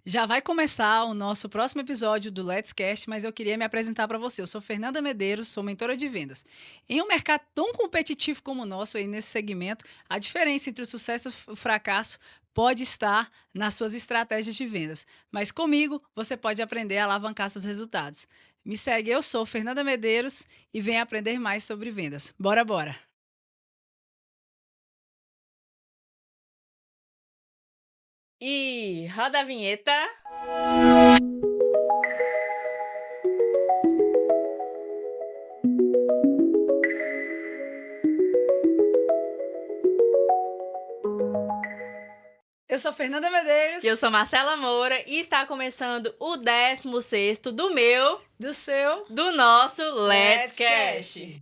Já vai começar o nosso próximo episódio do Let's Cast, mas eu queria me apresentar para você. Eu sou Fernanda Medeiros, sou mentora de vendas. Em um mercado tão competitivo como o nosso aí nesse segmento, a diferença entre o sucesso e o fracasso pode estar nas suas estratégias de vendas. Mas comigo, você pode aprender a alavancar seus resultados. Me segue, eu sou Fernanda Medeiros e venha aprender mais sobre vendas. Bora, bora! E roda a vinheta. Eu sou Fernanda Medeiros. Eu sou Marcela Moura e está começando o 16º do nosso Let's Cast.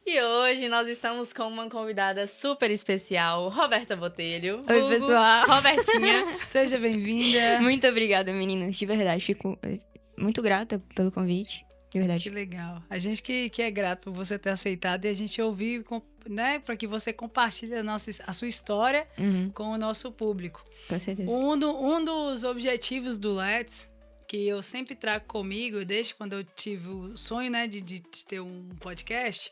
E hoje nós estamos com uma convidada super especial, Roberta Botelho. Oi, pessoal. Robertinha. Seja bem-vinda. Muito obrigada, meninas. De verdade, fico muito grata pelo convite. De verdade. Que legal. A gente que é grato por você ter aceitado e a gente ouvir, né, para que você compartilhe a sua história com o nosso público. Com certeza. Um dos objetivos do Let's, que eu sempre trago comigo, desde quando eu tive o sonho, né, de ter um podcast,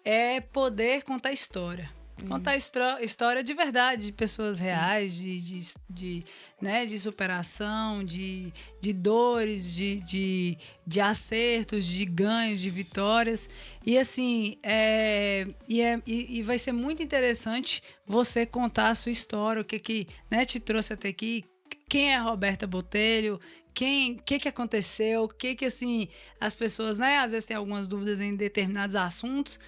é poder contar história. Contar história de verdade, de pessoas reais, de superação, de dores, de acertos, de ganhos, de vitórias. E assim, e vai ser muito interessante você contar a sua história, o que né, te trouxe até aqui, quem é a Roberta Botelho, o que aconteceu, o que assim, as pessoas, né, às vezes têm algumas dúvidas em determinados assuntos,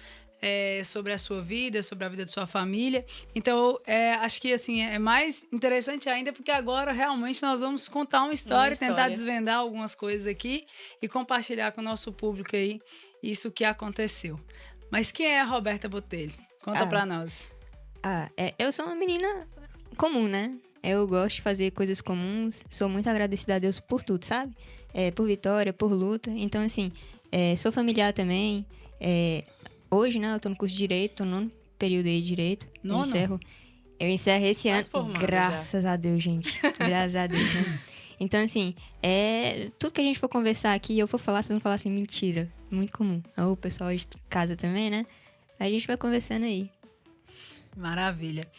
sobre a sua vida, sobre a vida de sua família. Então, acho que assim, é mais interessante ainda porque agora realmente nós vamos contar uma história, tentar desvendar algumas coisas aqui e compartilhar com o nosso público aí isso que aconteceu. Mas quem é a Roberta Botelho? Conta pra nós. Eu sou uma menina comum, né? Eu gosto de fazer coisas comuns, sou muito agradecida a Deus por tudo, sabe? Por vitória, por luta. Então, assim, sou familiar também. Hoje, né, eu tô no curso de Direito, tô no nono período aí de Direito. Eu encerro esse ano. Graças a Deus, gente. Graças a Deus, né? Então, assim, tudo que a gente for conversar aqui, eu for falar, vocês vão falar assim, mentira. Muito comum. O pessoal de casa também, né? A gente vai conversando aí. Maravilha.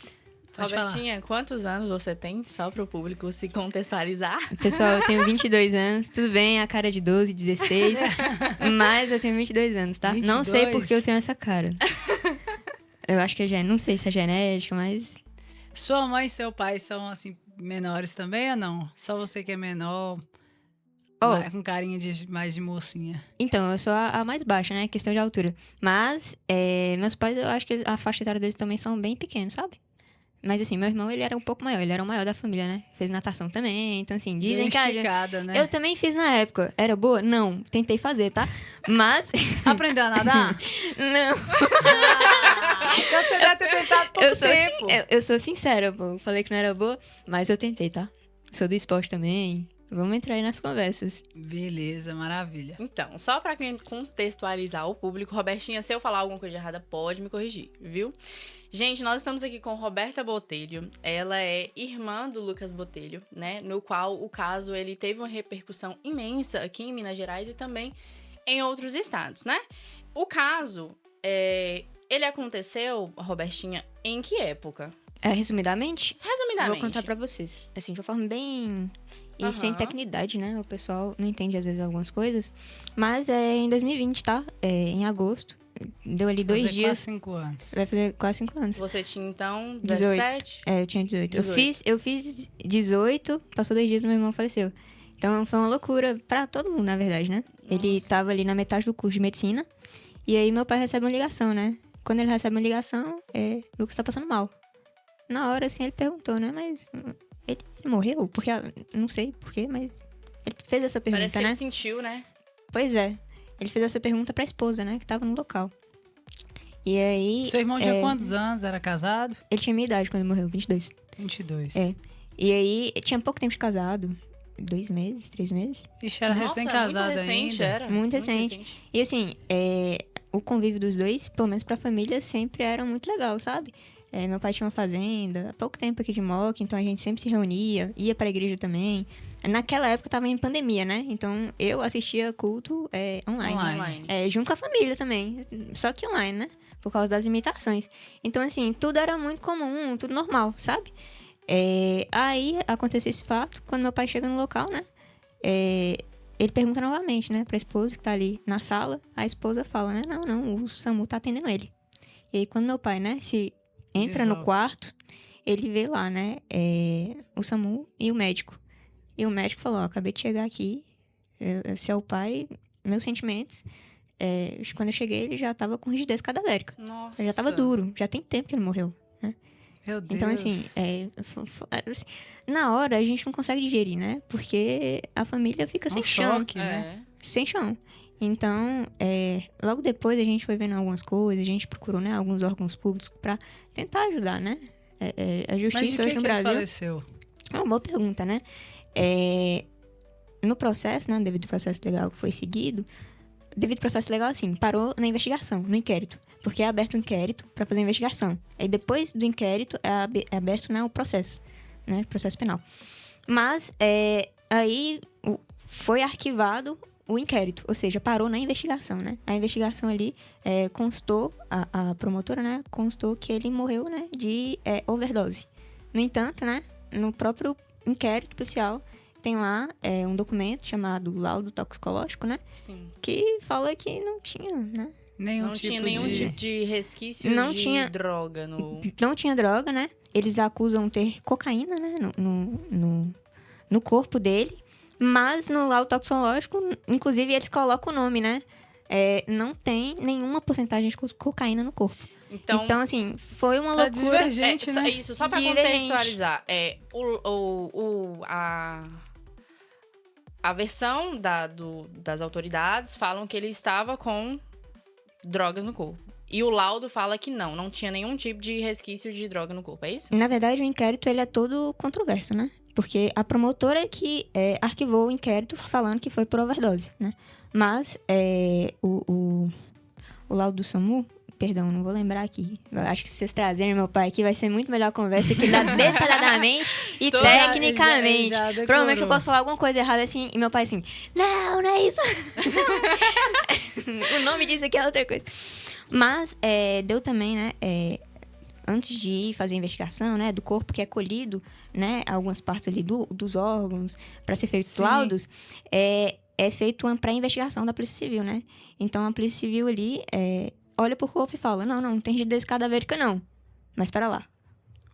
Robertinha, quantos anos você tem? Só para o público se contextualizar. Pessoal, eu tenho 22 anos. Tudo bem, a cara de 12, 16. Mas eu tenho 22 anos, tá? 22? Não sei porque eu tenho essa cara. Eu acho que não sei se é genética, mas... Sua mãe e seu pai são, assim, menores também ou não? Só você que é menor, com carinha mais de mocinha. Então, eu sou a mais baixa, né? Questão de altura. Mas, meus pais, eu acho que a faixa etária deles também são bem pequenos, sabe? Mas, assim, meu irmão, ele era um pouco maior. Ele era o maior da família, né? Fez natação também. Então, assim, dizem que... esticada, né? Eu também fiz na época. Era boa? Não. Tentei fazer, tá? Mas... Aprendeu a nadar? Não. Então você deve ter tentado pouco tempo. Eu sou sincera, pô. Falei que não era boa, mas eu tentei, tá? Sou do esporte também. Vamos entrar aí nas conversas. Beleza, maravilha. Então, só pra contextualizar o público, Robertinha, se eu falar alguma coisa errada, pode me corrigir, viu? Gente, nós estamos aqui com Roberta Botelho. Ela é irmã do Lucas Botelho, né? No qual o caso ele teve uma repercussão imensa aqui em Minas Gerais e também em outros estados, né? O caso, ele aconteceu, Robertinha, em que época? Resumidamente? Resumidamente. Vou contar pra vocês. Assim, de uma forma bem... E sem tecnicidade, né? O pessoal não entende, às vezes, algumas coisas. Mas em 2020, tá? Em agosto. Deu ali 2 dias. Quase 5 anos. Vai fazer quase 5 anos. Você tinha, então, 17? Eu tinha 18. Eu fiz 18, passou 2 dias e meu irmão faleceu. Então, foi uma loucura pra todo mundo, na verdade, né? Nossa. Ele tava ali na metade do curso de medicina. E aí, meu pai recebe uma ligação, né? Quando ele recebe uma ligação, Lucas tá passando mal. Na hora, assim, ele perguntou, né? Mas ele morreu? Porque, não sei porquê, mas ele fez essa pergunta, Parece que né? ele sentiu, né? Pois é. Ele fez essa pergunta pra esposa, né? Que tava no local. E aí... Seu irmão tinha quantos anos? Era casado? Ele tinha minha idade quando ele morreu, 22. 22. E aí, tinha pouco tempo de casado. 2 meses, 3 meses. Ixi, era recém-casado ainda. Muito recente, era. Muito recente. E assim, o convívio dos dois, pelo menos pra família, sempre era muito legal, sabe? Meu pai tinha uma fazenda, há pouco tempo aqui de Moca, então a gente sempre se reunia, ia pra igreja também. Naquela época tava em pandemia, né? Então eu assistia culto online. Online. Junto com a família também. Só que online, né? Por causa das limitações. Então, assim, tudo era muito comum, tudo normal, sabe? Aí aconteceu esse fato, quando meu pai chega no local, né? Ele pergunta novamente, né, pra esposa que tá ali na sala. A esposa fala, né? Não, o SAMU tá atendendo ele. E aí, quando meu pai, né, se entra no quarto, ele vê lá, né, o SAMU e o médico. E o médico falou, acabei de chegar aqui, você é o pai, meus sentimentos. Quando eu cheguei, ele já tava com rigidez cadavérica. Nossa. Ele já tava duro, já tem tempo que ele morreu, né? Meu Deus. Então, assim, na hora a gente não consegue digerir, né? Porque a família fica sem chão. Choque, né? Sem chão. Então, logo depois a gente foi vendo algumas coisas, a gente procurou, né, alguns órgãos públicos pra tentar ajudar, né? A justiça hoje no Brasil. Ele faleceu? É uma boa pergunta, né? No processo, né, devido ao processo legal que foi seguido, devido ao processo legal, assim, parou na investigação, no inquérito. Porque é aberto um inquérito para fazer a investigação. Aí depois do inquérito é aberto, né, o processo, né, processo penal. Mas aí foi arquivado o inquérito, ou seja, parou na investigação, né? A investigação ali constou, a promotora, né, constou que ele morreu, né, de overdose. No entanto, né, no próprio inquérito policial tem lá um documento chamado laudo toxicológico, né? Sim. Que fala que não tinha, né? Não tinha nenhum tipo de resquício de droga no... Não tinha droga, né? Eles acusam ter cocaína, né? No corpo dele. Mas no laudo toxicológico, inclusive, eles colocam o nome, né? Não tem nenhuma porcentagem de cocaína no corpo. Então assim, foi uma loucura. Divergente, né? Isso, só pra contextualizar. A versão das autoridades falam que ele estava com drogas no corpo. E o laudo fala que não tinha nenhum tipo de resquício de droga no corpo, é isso? Na verdade, o inquérito ele é todo controverso, né? Porque a promotora que arquivou o inquérito falando que foi por overdose, né? Mas o laudo do SAMU, perdão, não vou lembrar aqui. Eu acho que se vocês trazerem meu pai aqui, vai ser muito melhor a conversa que lá detalhadamente e tecnicamente. Já Provavelmente eu posso falar alguma coisa errada assim, e meu pai assim, não é isso. O nome disso aqui é outra coisa. Mas deu também, né, antes de ir fazer a investigação, né, do corpo que é colhido, né, algumas partes ali dos órgãos, para ser feitos laudos, é feito uma pré-investigação da Polícia Civil, né? Então a Polícia Civil ali olha pro corpo e fala, não tem rigidez cadavérica não. Mas para lá.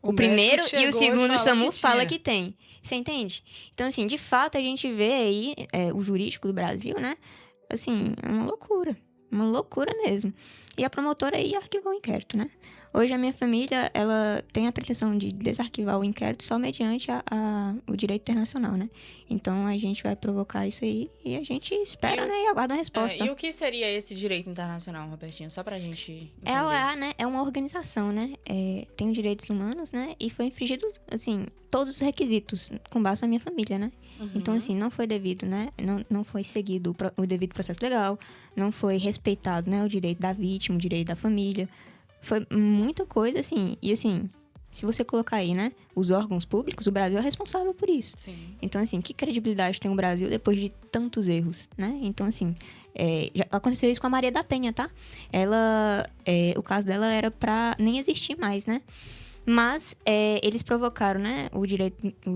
O primeiro e o segundo SAMU fala que tem. Você entende? Então, assim, de fato, a gente vê aí o jurídico do Brasil, né? Assim, é uma loucura. Uma loucura mesmo. E a promotora aí arquivou o inquérito, né? Hoje a minha família, ela tem a pretensão de desarquivar o inquérito só mediante o direito internacional, né? Então a gente vai provocar isso aí e a gente espera, né? E aguarda uma resposta. E o que seria esse direito internacional, Robertinho? Só pra gente entender. A OEA, né? É uma organização, né? Tem os direitos humanos, né? E foi infringido, assim, todos os requisitos com base na minha família, né? Uhum. Então, assim, não foi devido, né? Não foi seguido o devido processo legal, não foi respeitado, né? O direito da vítima, o direito da família. Foi muita coisa, assim. E, assim, se você colocar aí, né? Os órgãos públicos, o Brasil é responsável por isso. Sim. Então, assim, que credibilidade tem o Brasil depois de tantos erros, né? Então, assim, já aconteceu isso com a Maria da Penha, tá? O caso dela era pra nem existir mais, né? Mas eles provocaram, né? O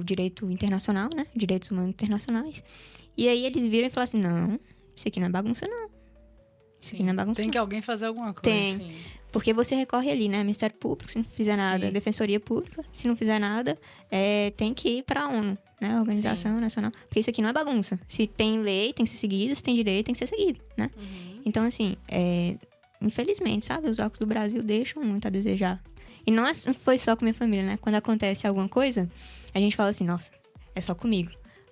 direito internacional, né? Direitos humanos internacionais. E aí eles viram e falaram assim, não, isso aqui não é bagunça, não. Isso aqui não é bagunça, Tem não. que alguém fazer alguma coisa. Tem. Sim. Porque você recorre ali, né? Ministério Público, se não fizer nada. Sim. Defensoria Pública, se não fizer nada, tem que ir pra ONU, né? Organização Nacional. Porque isso aqui não é bagunça. Se tem lei, tem que ser seguido. Se tem direito, tem que ser seguido, né? Uhum. Então, assim, infelizmente, sabe? Os órgãos do Brasil deixam muito a desejar. E não foi só com minha família, né? Quando acontece alguma coisa, a gente fala assim, nossa, é só comigo.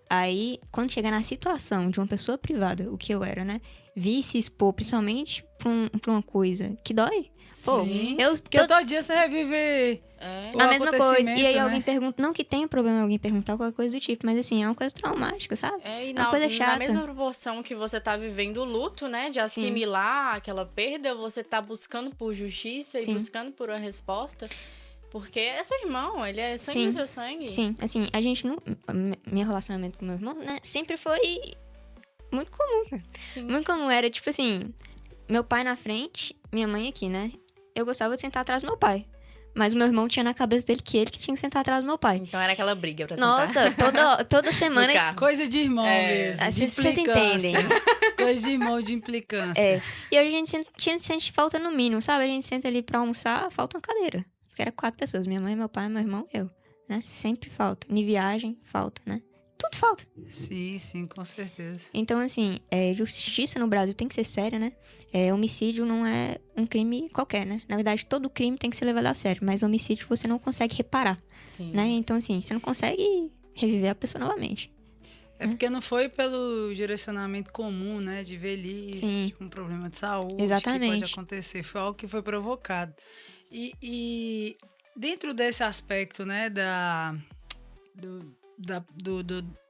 Aí, quando chegar na situação de uma pessoa privada, o que eu era, né? Vi se expor, principalmente pra uma coisa que dói. Pô, Sim, porque todo dia você revive o a mesma coisa. E aí né? alguém pergunta, não que tenha problema alguém perguntar qualquer coisa do tipo, mas assim, é uma coisa traumática, sabe? E uma coisa chata. Na mesma proporção que você tá vivendo o luto, né? De assimilar aquela perda, você tá buscando por justiça e buscando por uma resposta. Porque é seu irmão, ele é sangue do seu sangue. Sim, assim, a gente não... Meu relacionamento com meu irmão, né, sempre foi muito comum, cara. Sim. Muito comum, era tipo assim, meu pai na frente, minha mãe aqui, né? Eu gostava de sentar atrás do meu pai. Mas o meu irmão tinha na cabeça dele que ele que tinha que sentar atrás do meu pai. Então era aquela briga pra Nossa, toda semana... No carro. Coisa de irmão mesmo, de Vocês implicância. entendem. Coisa de irmão de implicância. É. E hoje a gente sente falta no mínimo, sabe? A gente senta ali pra almoçar, falta uma cadeira. Porque era 4 pessoas, minha mãe, meu pai, meu irmão e eu, né? Sempre falta. Em viagem, falta, né? Tudo falta. Sim, com certeza. Então, assim, justiça no Brasil tem que ser séria, né? Homicídio não é um crime qualquer, né? Na verdade, todo crime tem que ser levado a sério. Mas homicídio você não consegue reparar, Sim. né? Então, assim, você não consegue reviver a pessoa novamente. É porque não foi pelo direcionamento comum, né? De velhice, Sim. de um problema de saúde Exatamente. que pode acontecer. Foi algo que foi provocado. E dentro desse aspecto, né?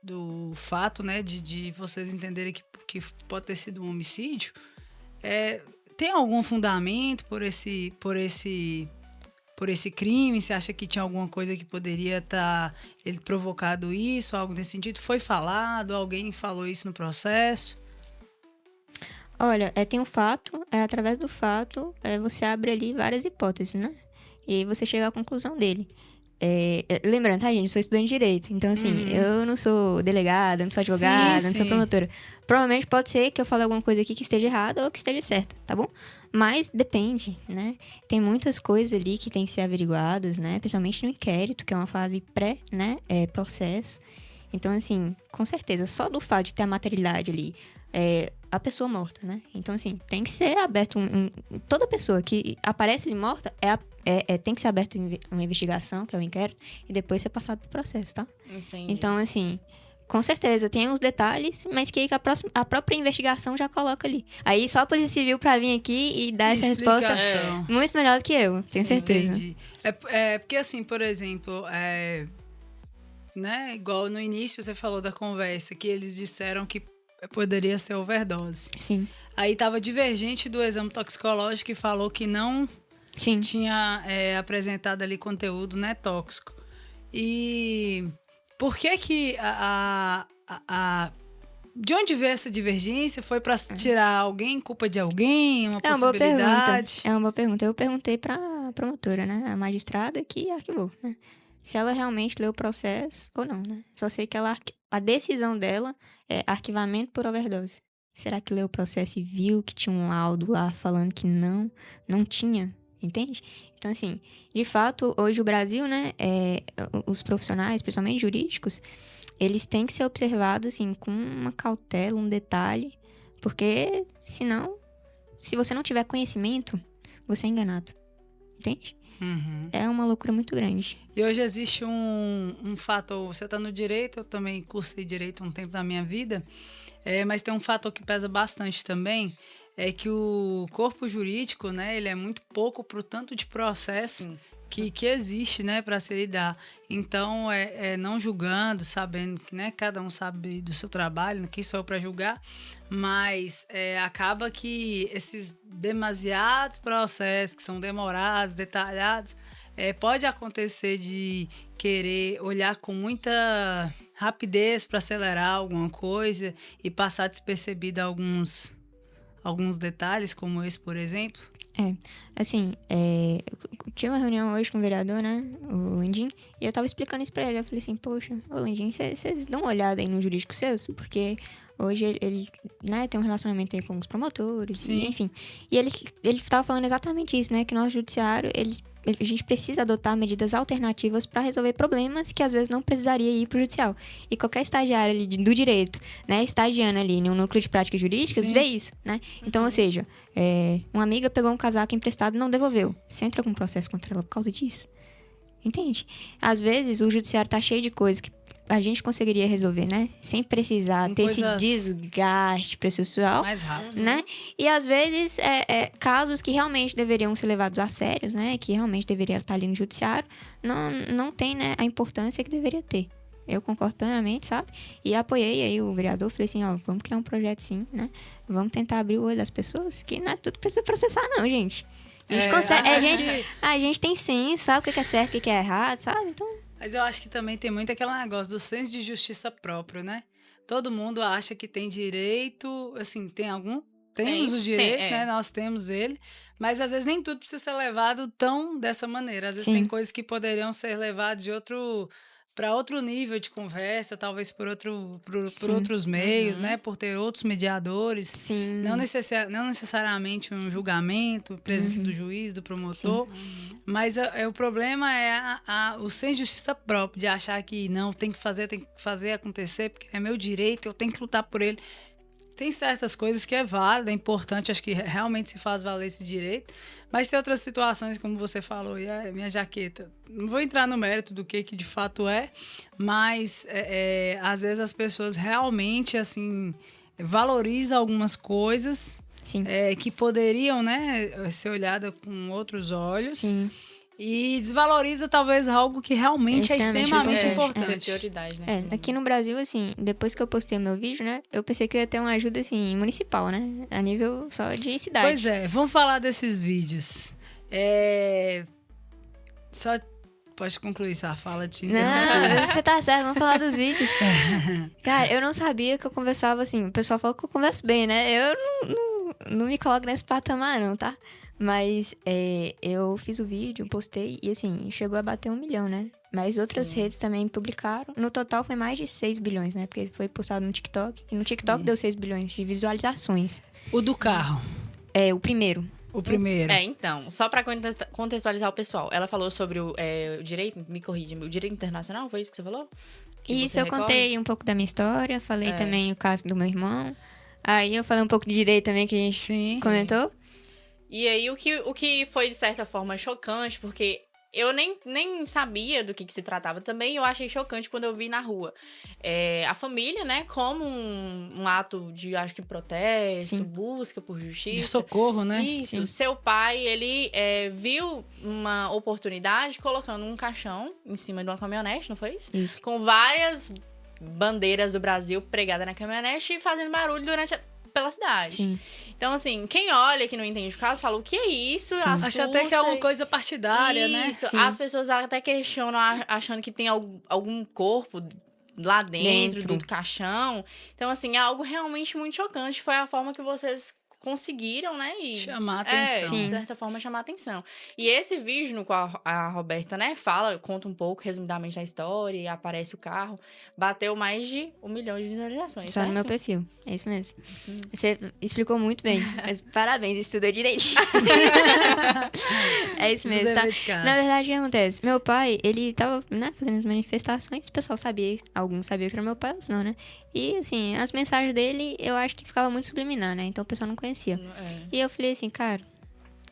Do fato, né? De vocês entenderem que pode ter sido um homicídio. Tem algum fundamento por esse crime? Você acha que tinha alguma coisa que poderia estar ele provocado isso, algo nesse sentido? Foi falado? Alguém falou isso no processo? Olha, tem um fato, através do fato, você abre ali várias hipóteses, né? E aí você chega à conclusão dele. Lembrando, tá, gente? Eu sou estudante de Direito. Então, assim, eu não sou delegada, não sou advogada, não sou promotora. Provavelmente pode ser que eu fale alguma coisa aqui que esteja errada ou que esteja certa, tá bom? Mas depende, né? Tem muitas coisas ali que tem que ser averiguadas, né? Principalmente no inquérito, que é uma fase pré, né? Processo. Então, assim, com certeza, só do fato de ter a materialidade ali, a pessoa morta, né? Então, assim, tem que ser aberto toda pessoa que aparece ali morta, tem que ser aberto uma investigação, que é o inquérito, e depois ser passado pro processo, tá? Entendi. Então, assim, com certeza, tem uns detalhes, mas que a própria investigação já coloca ali. Aí só a Polícia Civil pra vir aqui e dar essa resposta muito melhor do que eu, tenho certeza. Entendi. Porque, assim, por exemplo, né, igual no início você falou da conversa, que eles disseram que poderia ser overdose. Sim. Aí estava divergente do exame toxicológico que falou que não tinha apresentado ali conteúdo, né, tóxico. E por que de onde veio essa divergência? Foi para tirar alguém, culpa de alguém, uma possibilidade? É uma boa pergunta. Eu perguntei pra promotora, né, a magistrada que arquivou, né, se ela realmente leu o processo ou não, né. Só sei que a decisão dela é arquivamento por overdose. Será que leu o processo e viu que tinha um laudo lá falando que não tinha? Entende? Então, assim, de fato, hoje o Brasil, né, os profissionais, principalmente jurídicos, eles têm que ser observados, assim, com uma cautela, um detalhe, porque, senão, se você não tiver conhecimento, você é enganado. Entende? Uhum. É uma loucura muito grande. E hoje existe um fator, você está no direito, eu também cursei direito um tempo da minha vida, mas tem um fator que pesa bastante também, é que o corpo jurídico, né, ele é muito pouco pro tanto de processo que existe, né, para se lidar. Então, não julgando, sabendo que, né, cada um sabe do seu trabalho, quem sou eu para julgar, mas acaba que esses demasiados processos que são demorados, detalhados, pode acontecer de querer olhar com muita rapidez para acelerar alguma coisa e passar despercebido alguns detalhes, como esse, por exemplo. Assim, eu tive uma reunião hoje com o vereador, né, o Landim, e eu tava explicando isso pra ele. Eu falei assim, poxa, ô Landim, vocês dão uma olhada aí no jurídico seus? Porque hoje ele né, tem um relacionamento aí com os promotores, e, enfim. E ele tava falando exatamente isso, né, que no nosso judiciário, a gente precisa adotar medidas alternativas para resolver problemas que às vezes não precisaria ir pro judicial. E qualquer estagiário ali do direito, né, estagiando ali no núcleo de práticas jurídicas, vê isso, né? Então, ou seja, uma amiga pegou um casaco emprestado e não devolveu. Você entra com um processo contra ela por causa disso? Entende? Às vezes o judiciário tá cheio de coisas que a gente conseguiria resolver, né? Sem precisar ter esse desgaste processual. Mais rápido. Né? E às vezes, casos que realmente deveriam ser levados a sérios, né? Que realmente deveria estar ali no judiciário, não tem, né, a importância que deveria ter. Eu concordo plenamente, sabe? E apoiei aí o vereador, falei assim, ó, vamos criar um projeto sim, né? Vamos tentar abrir o olho das pessoas, que não é tudo que precisa processar não, gente. A gente consegue. acho A gente tem senso, sabe o que é certo, o que é errado, sabe? Então. Mas eu acho que também tem muito aquele negócio do senso de justiça próprio, né? Todo mundo acha que tem direito, assim, temos o direito, né? Nós temos ele, mas às vezes nem tudo precisa ser levado tão dessa maneira. Às vezes Sim. tem coisas que poderiam ser levadas para outro nível de conversa, talvez por outros meios, né? Por ter outros mediadores. Sim. Não necessariamente um julgamento, presença do juiz, do promotor. Mas o problema é o senso de justiça próprio, de achar que não, tem que fazer acontecer, porque é meu direito, eu tenho que lutar por ele. Tem certas coisas que é válido, é importante, acho que realmente se faz valer esse direito, mas tem outras situações, como você falou, e a minha jaqueta, não vou entrar no mérito do que de fato é, mas às vezes as pessoas realmente, assim, valorizam algumas coisas que poderiam, né, ser olhadas com outros olhos. Sim. E desvaloriza talvez algo que realmente é extremamente importante. É prioridade, né? Aqui no Brasil, assim, depois que eu postei o meu vídeo, né? Eu pensei que eu ia ter uma ajuda, assim, municipal, né? A nível só de cidade. Pois é, vamos falar desses vídeos. Só pode concluir sua fala, te Não, você tá certo, vamos falar dos vídeos. Cara, eu não sabia que eu conversava assim. O pessoal fala que eu converso bem, né? Eu não me coloco nesse patamar, não, tá? Mas eu fiz o vídeo, postei e assim, chegou a bater 1 milhão, né? Mas outras redes também publicaram. No total foi mais de 6 bilhões, né? Porque foi postado no TikTok. E no TikTok deu 6 bilhões de visualizações. O do carro. O primeiro. O primeiro. Então, só pra contextualizar o pessoal. Ela falou sobre o direito, me corrija, o direito internacional, foi isso que você falou? Isso, eu contei um pouco da minha história, falei também o caso do meu irmão. Aí eu falei um pouco de direito também, que a gente comentou. E aí, o que foi, de certa forma, chocante, porque eu nem sabia do que se tratava também, eu achei chocante quando eu vi na rua. A família, né, como um ato de, acho que, protesto, busca por justiça. De socorro, né? Isso. Sim. Seu pai, ele viu uma oportunidade colocando um caixão em cima de uma caminhonete, não foi isso? Isso. Com várias bandeiras do Brasil pregadas na caminhonete e fazendo barulho pela cidade. Sim. Então, assim, quem olha que não entende o caso, fala, o que é isso? Acha até que é alguma coisa partidária, né? Isso. As pessoas até questionam, achando que tem algum corpo lá dentro do caixão. Então, assim, é algo realmente muito chocante. Foi a forma que vocês conseguiram, né? E, chamar a atenção. De certa forma, chamar a atenção. E esse vídeo no qual a Roberta, né, conta um pouco, resumidamente, da história, e aparece o carro, bateu mais de 1 milhão de visualizações, Só no meu perfil. É isso mesmo. Você explicou muito bem. Mas parabéns, estudou direitinho. É isso mesmo, tá? Na verdade, o que acontece? Meu pai, ele tava, né, fazendo as manifestações, o pessoal sabia, alguns sabiam que era meu pai, outros não, né? E, assim, as mensagens dele, eu acho que ficava muito subliminar, né? Então o pessoal não conhecia. E eu falei assim, cara,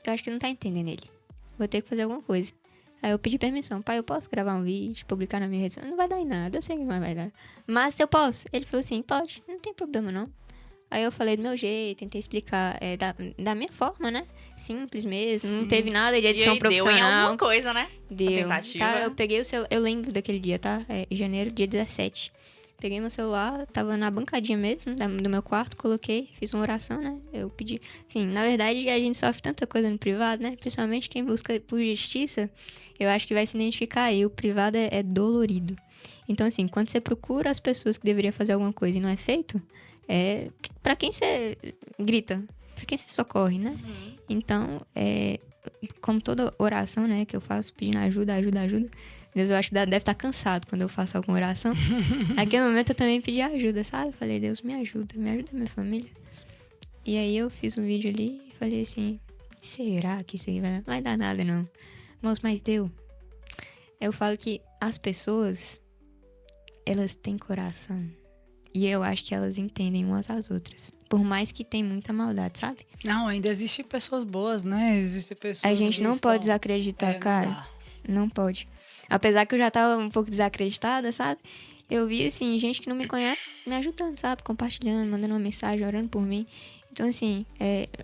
eu acho que não tá entendendo ele. Vou ter que fazer alguma coisa. Aí eu pedi permissão. Pai, eu posso gravar um vídeo, publicar na minha rede social? Não vai dar em nada, eu sei que não vai dar. Mas se eu posso? Ele falou assim, pode, não tem problema não. Aí eu falei do meu jeito, tentei explicar da minha forma, né? Simples mesmo, não teve nada de edição profissional. Deu em alguma coisa, né? Deu. Tentativa. Tá, eu peguei o celular, eu lembro daquele dia, tá? Janeiro, dia 17. Peguei meu celular, tava na bancadinha mesmo, do meu quarto, coloquei, fiz uma oração, né? Eu pedi... Sim, na verdade, a gente sofre tanta coisa no privado, né? Principalmente quem busca por justiça, eu acho que vai se identificar aí. O privado é dolorido. Então, assim, quando você procura as pessoas que deveriam fazer alguma coisa e não é feito, pra quem você grita? Pra quem você socorre, né? Então, como toda oração, né, que eu faço pedindo ajuda, Deus, eu acho que deve estar cansado quando eu faço alguma oração. Naquele momento eu também pedi ajuda, sabe? Falei, Deus, me ajuda minha família. E aí eu fiz um vídeo ali e falei assim, será que isso aí vai dar nada, não? Mas deu. Eu falo que as pessoas, elas têm coração. E eu acho que elas entendem umas às outras. Por mais que tem muita maldade, sabe? Não, ainda existem pessoas boas, né? Existem pessoas... A gente não pode desacreditar, cara. Não pode. Apesar que eu já tava um pouco desacreditada, sabe? Eu vi, assim, gente que não me conhece me ajudando, sabe? Compartilhando, mandando uma mensagem, orando por mim. Então, assim,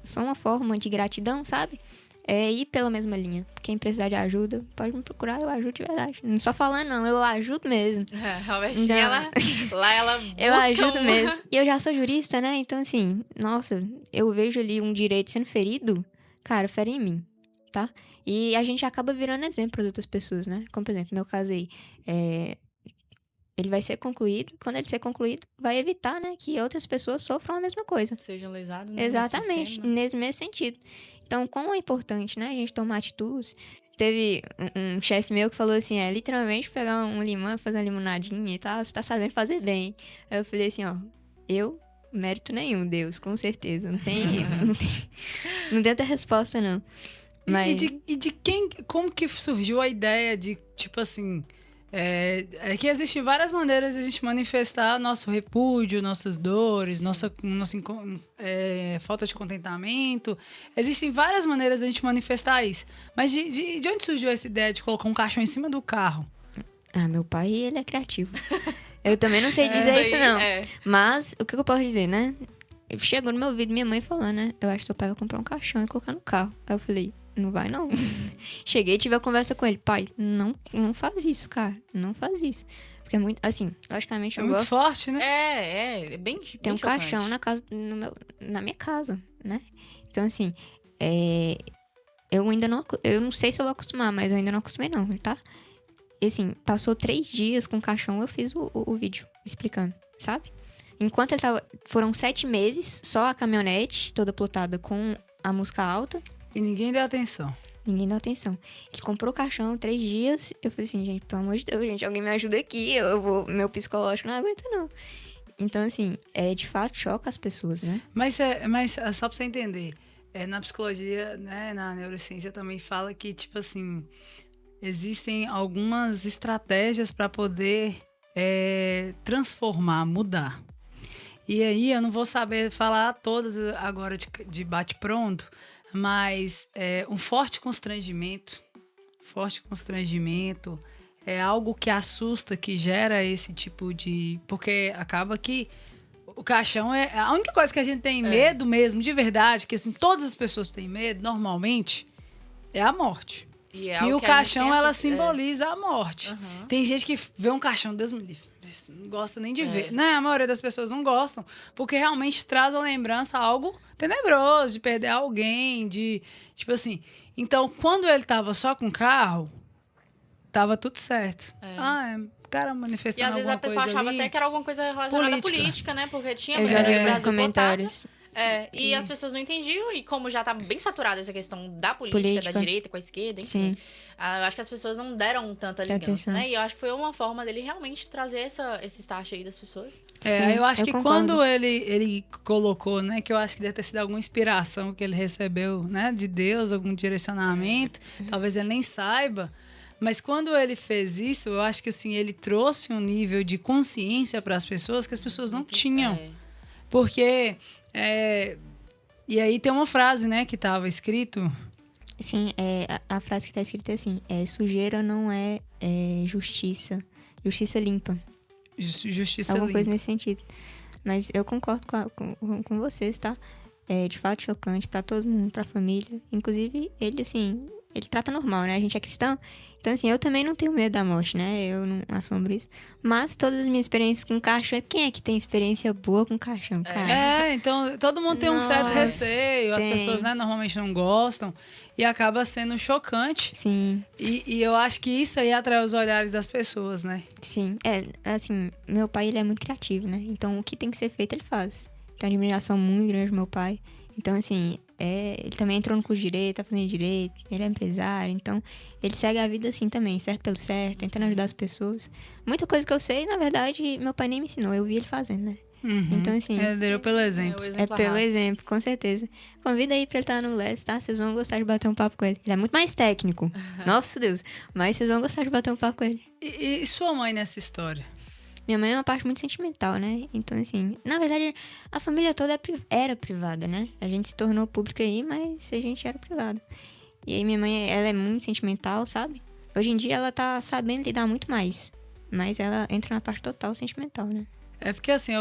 foi uma forma de gratidão, sabe? Ir pela mesma linha. Quem precisar de ajuda, pode me procurar, eu ajudo de verdade. Não só falando, não, eu ajudo mesmo. Robertinha, ela busca eu ajudo mesmo. E eu já sou jurista, né? Então, assim, nossa, eu vejo ali um direito sendo ferido, cara, fere em mim. tá? E a gente acaba virando exemplo para outras pessoas, né? Como, por exemplo, meu caso aí, ele vai ser concluído. Quando ele ser concluído, vai evitar, né, que outras pessoas sofram a mesma coisa. Sejam lesados, né? Exatamente, nesse mesmo sentido. Então, como é importante, né, a gente tomar atitudes. Teve um chefe meu que falou assim, literalmente pegar um limão, fazer uma limonadinha e tal, você tá sabendo fazer bem. Aí eu falei assim, ó, mérito nenhum, Deus, com certeza. Não tem outra resposta, não. Mas... E de quem, como que surgiu a ideia de, tipo assim, que existem várias maneiras de a gente manifestar nosso repúdio, nossas dores, nossa falta de contentamento. Existem várias maneiras de a gente manifestar isso. Mas de onde surgiu essa ideia de colocar um caixão em cima do carro? Meu pai, ele é criativo. Eu também não sei dizer isso, não. Mas, o que eu posso dizer, né? Chegou no meu ouvido minha mãe falando, né? Eu acho que teu pai vai comprar um caixão e colocar no carro. Aí eu falei, não vai não. Cheguei e tive a conversa com ele. Pai, não faz isso, cara. Não faz isso. Porque é muito, assim, logicamente eu gosto... É muito forte, né? É bem Tem um chocante. caixão na minha casa, né? Então, assim, eu não sei se eu vou acostumar, mas eu ainda não acostumei não, tá? E assim, passou 3 dias com o caixão, eu fiz o vídeo explicando, sabe? Enquanto ele tava... Foram 7 meses, só a caminhonete toda plotada com a música alta. E ninguém deu atenção. Ninguém deu atenção. Ele comprou o caixão 3 dias. Eu falei assim, gente, pelo amor de Deus, gente, alguém me ajuda aqui. Meu psicológico não aguenta, não. Então, assim, de fato choca as pessoas, né? Mas só pra você entender, na psicologia, né, na neurociência também fala que, tipo assim, existem algumas estratégias para poder transformar, mudar. E aí eu não vou saber falar todas agora de bate-pronto, mas um forte constrangimento é algo que assusta, que gera esse tipo de... Porque acaba que o caixão é a única coisa que a gente tem medo mesmo, de verdade, que assim, todas as pessoas têm medo, normalmente, é a morte. E o caixão, ela simboliza a morte. Uhum. Tem gente que vê um caixão, Deus me livre, não gosta nem de ver. Né? A maioria das pessoas não gostam, porque realmente traz a lembrança algo tenebroso, de perder alguém, de... Tipo assim... Então, quando ele tava só com o carro, tava tudo certo. Cara manifestando alguma coisa. E às vezes a pessoa achava até que era alguma coisa relacionada à política, né? Porque tinha... Eu já vi muitos comentários. E as pessoas não entendiam, e como já tá bem saturada essa questão da política, da direita com a esquerda, enfim. Eu acho que as pessoas não deram tanta ligança, né? E eu acho que foi uma forma dele realmente trazer esse start aí das pessoas. Eu acho que quando ele colocou, né, que eu acho que deve ter sido alguma inspiração que ele recebeu, né, de Deus, algum direcionamento, talvez ele nem saiba, mas quando ele fez isso, eu acho que assim, ele trouxe um nível de consciência para as pessoas que as pessoas não tinham. Porque... E aí tem uma frase, né, que tava escrito... Sim, a frase que tá escrita é assim, sujeira não é justiça, justiça limpa. Justiça alguma limpa. Coisa nesse sentido. Mas eu concordo com vocês, tá? É de fato chocante pra todo mundo, pra família. Inclusive, ele, assim, ele trata normal, né? A gente é cristão. Então, assim, eu também não tenho medo da morte, né? Eu não assombro isso. Mas todas as minhas experiências com caixão... Quem é que tem experiência boa com caixão, cara? Então, todo mundo tem um certo receio. As pessoas, né, normalmente não gostam. E acaba sendo chocante. Sim. E eu acho que isso aí atrai os olhares das pessoas, né? Sim. Assim, meu pai, ele é muito criativo, né? Então, o que tem que ser feito, ele faz. Tenho uma admiração muito grande do meu pai. Então, assim... ele também entrou no curso de direito, tá fazendo direito, ele é empresário, então ele segue a vida assim também, certo pelo certo, tentando ajudar as pessoas. Muita coisa que eu sei, na verdade, meu pai nem me ensinou, eu vi ele fazendo, né? Uhum. Então, assim... Ele deu pelo exemplo. Pelo exemplo, com certeza. Convida aí pra ele estar no LES, tá? Vocês vão gostar de bater um papo com ele. Ele é muito mais técnico, nossa Deus, mas vocês vão gostar de bater um papo com ele. E sua mãe nessa história? Minha mãe é uma parte muito sentimental, né? Então, assim, na verdade, a família toda era privada, né? A gente se tornou pública aí, mas a gente era privado. E aí minha mãe, ela é muito sentimental, sabe? Hoje em dia ela tá sabendo lidar muito mais. Mas ela entra na parte total sentimental, né? É porque, assim,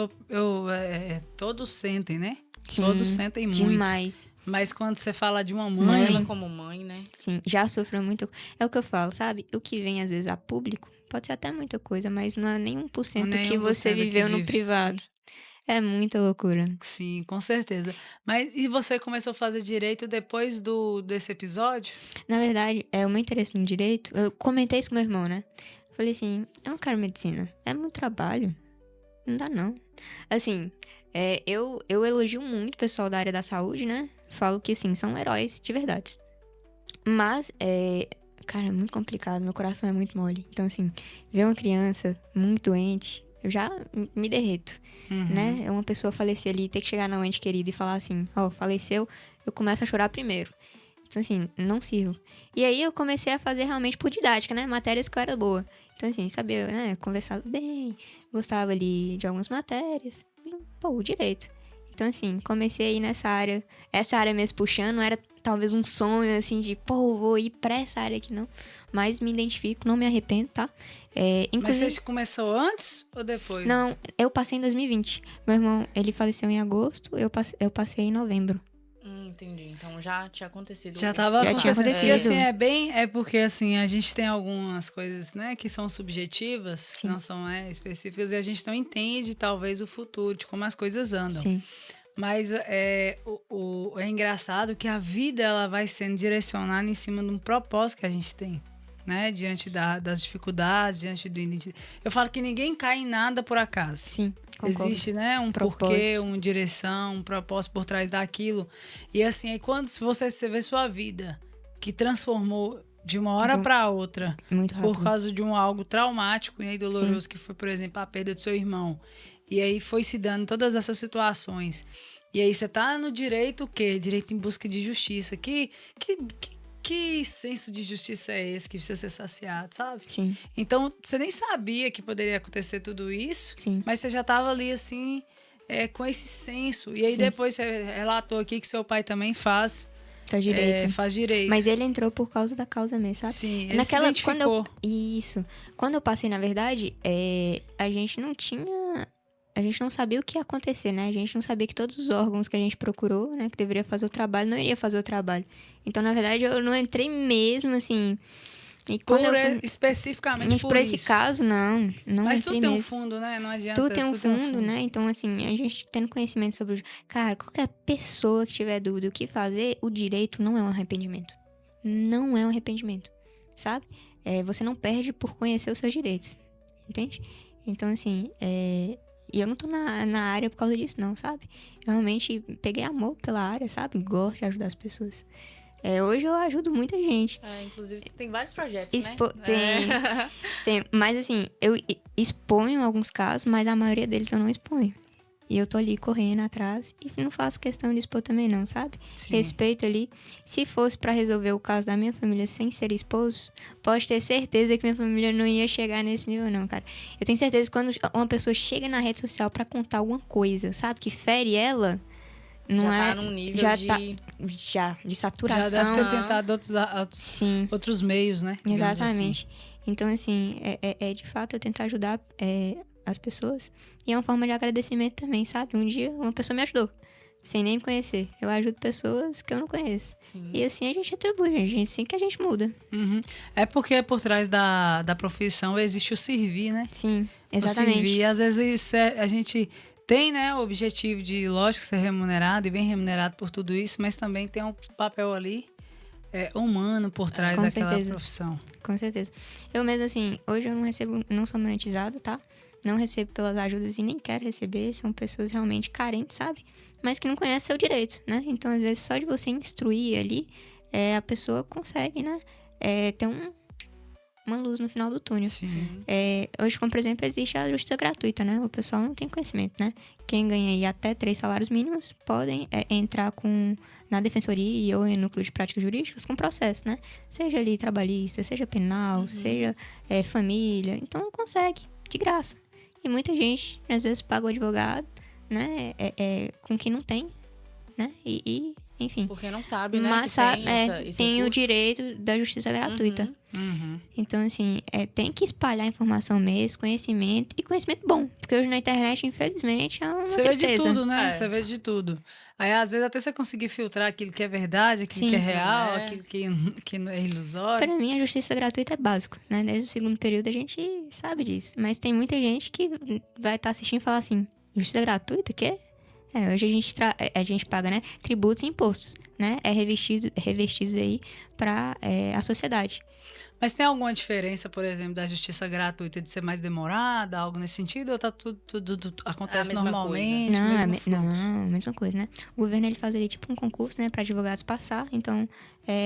todos sentem, né? Sim, todos sentem muito. Demais. Mas quando você fala de uma mãe... Ela como mãe, né? Sim, já sofreu muito. É o que eu falo, sabe? O que vem, às vezes, a público... Pode ser até muita coisa, mas não é nem 1% que você viveu no privado. É muita loucura. Sim, com certeza. Mas e você começou a fazer direito depois desse episódio? Na verdade, o meu interesse no direito, eu comentei isso com meu irmão, né? Falei assim, eu não quero medicina. É muito trabalho. Não dá, não. Assim, eu elogio muito o pessoal da área da saúde, né? Falo que, sim, são heróis, de verdade. Mas, cara, é muito complicado. Meu coração é muito mole. Então, assim, ver uma criança muito doente, eu já me derreto, né? É uma pessoa falecer ali, ter que chegar na ente querida e falar assim, ó, faleceu, eu começo a chorar primeiro. Então, assim, não sirvo. E aí eu comecei a fazer realmente por didática, né? Matérias que eu era boa. Então, assim, sabia, né? Conversava bem, gostava ali de algumas matérias. Pô, o direito. Então, assim, comecei aí nessa área. Essa área mesmo puxando, era talvez um sonho, assim, de, pô, vou ir pra essa área aqui, não. Mas me identifico, não me arrependo, tá? Mas Inclusive... você começou antes ou depois? Não, eu passei em 2020. Meu irmão, ele faleceu em agosto, eu passei em novembro. Entendi. Então já tinha acontecido. Já estava Já tinha acontecendo. E acontecido. assim, é porque assim, a gente tem algumas coisas, né, que são subjetivas, que não são específicas, e a gente não entende, talvez, o futuro, de como as coisas andam. Sim. Mas é engraçado que a vida, ela vai sendo direcionada em cima de um propósito que a gente tem, né? Diante das dificuldades, diante do... Eu falo que ninguém cai em nada por acaso. Sim, concordo. Existe, né, um porquê, uma direção, um propósito por trás daquilo. E assim, aí quando você vê sua vida, que transformou de uma hora para outra, muito rápido, por causa de algo traumático e doloroso, sim, que foi, por exemplo, a perda do seu irmão. E aí foi se dando todas essas situações. E aí você tá no direito, o quê? Direito em busca de justiça. Que senso de justiça é esse que precisa ser saciado, sabe? Sim. Então, você nem sabia que poderia acontecer tudo isso, sim, mas você já estava ali, assim, com esse senso. E aí, sim, depois você relatou aqui que seu pai também faz direito. Faz direito. Mas ele entrou por causa da causa mesmo, sabe? Sim, ele se identificou. Isso. Quando eu passei, na verdade, a gente não tinha... A gente não sabia o que ia acontecer, né? A gente não sabia que todos os órgãos que a gente procurou, né? Que deveria fazer o trabalho, não iria fazer o trabalho. Então, na verdade, eu não entrei mesmo, assim... E quando especificamente por esse caso, não Mas tudo tem mesmo. Um fundo, né? Não adianta. Tudo tem um fundo, né? Então, assim, a gente tendo conhecimento sobre... Cara, qualquer pessoa que tiver dúvida o que fazer, o direito não é um arrependimento. Não é um arrependimento, sabe? Você não perde por conhecer os seus direitos, entende? Então, assim, E eu não tô na área por causa disso, não, sabe? Eu realmente peguei amor pela área, sabe? Gosto de ajudar as pessoas. Hoje eu ajudo muita gente. Inclusive, tem vários projetos, né? Tem. Mas, assim, eu exponho alguns casos, mas a maioria deles eu não exponho. E eu tô ali correndo atrás e não faço questão de expor também, não, sabe? Sim. Respeito ali. Se fosse pra resolver o caso da minha família sem ser esposo, pode ter certeza que minha família não ia chegar nesse nível, não, cara. Eu tenho certeza que quando uma pessoa chega na rede social pra contar alguma coisa, sabe? Que fere ela, não já tá num nível de saturação. Já deve ter tentado outros meios, né? Exatamente. Assim. Então, assim, de fato eu tentar ajudar... as pessoas. E é uma forma de agradecimento também, sabe? Um dia uma pessoa me ajudou, sem nem me conhecer. Eu ajudo pessoas que eu não conheço. Sim. E assim a gente atribui, gente. Assim que a gente muda. Uhum. É porque por trás da profissão existe o servir, né? Sim, exatamente. O servir. E às vezes a gente tem, né, o objetivo de, lógico, ser remunerado e bem remunerado por tudo isso, mas também tem um papel ali humano por trás daquela profissão. Com certeza. Eu mesmo, assim, hoje eu não sou monetizada, tá? Não recebo pelas ajudas e nem quero receber. São pessoas realmente carentes, sabe? Mas que não conhecem seu direito, né? Então, às vezes, só de você instruir ali, a pessoa consegue, né? Ter uma luz no final do túnel. Sim. Hoje, como por exemplo, existe a justiça gratuita, né? O pessoal não tem conhecimento, né? Quem ganha aí até 3 salários mínimos podem entrar na defensoria ou em núcleo de práticas jurídicas com processo, né? Seja ali trabalhista, seja penal, seja família. Então, consegue, de graça. E muita gente, às vezes, paga o advogado, né? Com quem não tem, né? Enfim. Porque não sabe, né? Mas tem o direito da justiça gratuita. Uhum. Então, assim, tem que espalhar informação mesmo, conhecimento, e conhecimento bom. Porque hoje na internet, infelizmente, é uma tristeza. Você vê de tudo, né? Você vê de tudo. Aí, às vezes, até você conseguir filtrar aquilo que é verdade, aquilo que é real, aquilo que não é ilusório. Para mim, a justiça gratuita é básico, né? Desde o segundo período a gente sabe disso. Mas tem muita gente que vai estar assistindo e falar assim, Justiça gratuita, que hoje a gente paga, né, tributos e impostos, né? Revestidos aí para a sociedade. Mas tem alguma diferença, por exemplo, da justiça gratuita de ser mais demorada, algo nesse sentido? Ou tudo acontece normalmente? Não, mesma coisa, né? O governo ele faz ali tipo um concurso, né, para advogados passar. Então,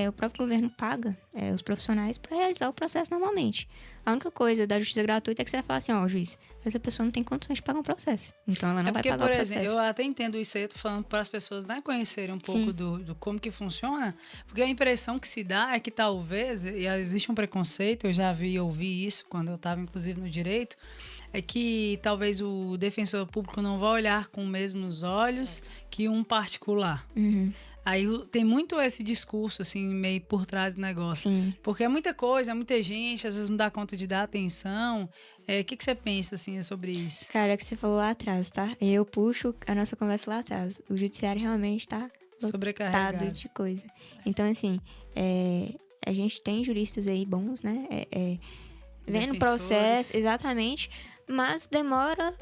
o próprio governo paga os profissionais para realizar o processo normalmente. A única coisa da justiça gratuita é que você vai falar assim, juiz, essa pessoa não tem condições de pagar um processo. Então, ela não vai pagar o processo. Por exemplo, eu até entendo isso aí, eu tô falando para as pessoas, né, conhecerem um pouco do como que funciona, porque a impressão que se dá é que talvez, e existe um preconceito, eu já ouvi isso quando eu estava, inclusive, no direito, é que talvez o defensor público não vai olhar com os mesmos olhos que um particular. Uhum. Aí tem muito esse discurso, assim, meio por trás do negócio. Sim. Porque é muita coisa, é muita gente, às vezes não dá conta de dar atenção. O que você pensa, assim, sobre isso? Cara, é o que você falou lá atrás, tá? Eu puxo a nossa conversa lá atrás. O judiciário realmente tá sobrecarregado de coisa. Então, assim, a gente tem juristas aí bons, né? Vendo o processo, exatamente. Mas demora,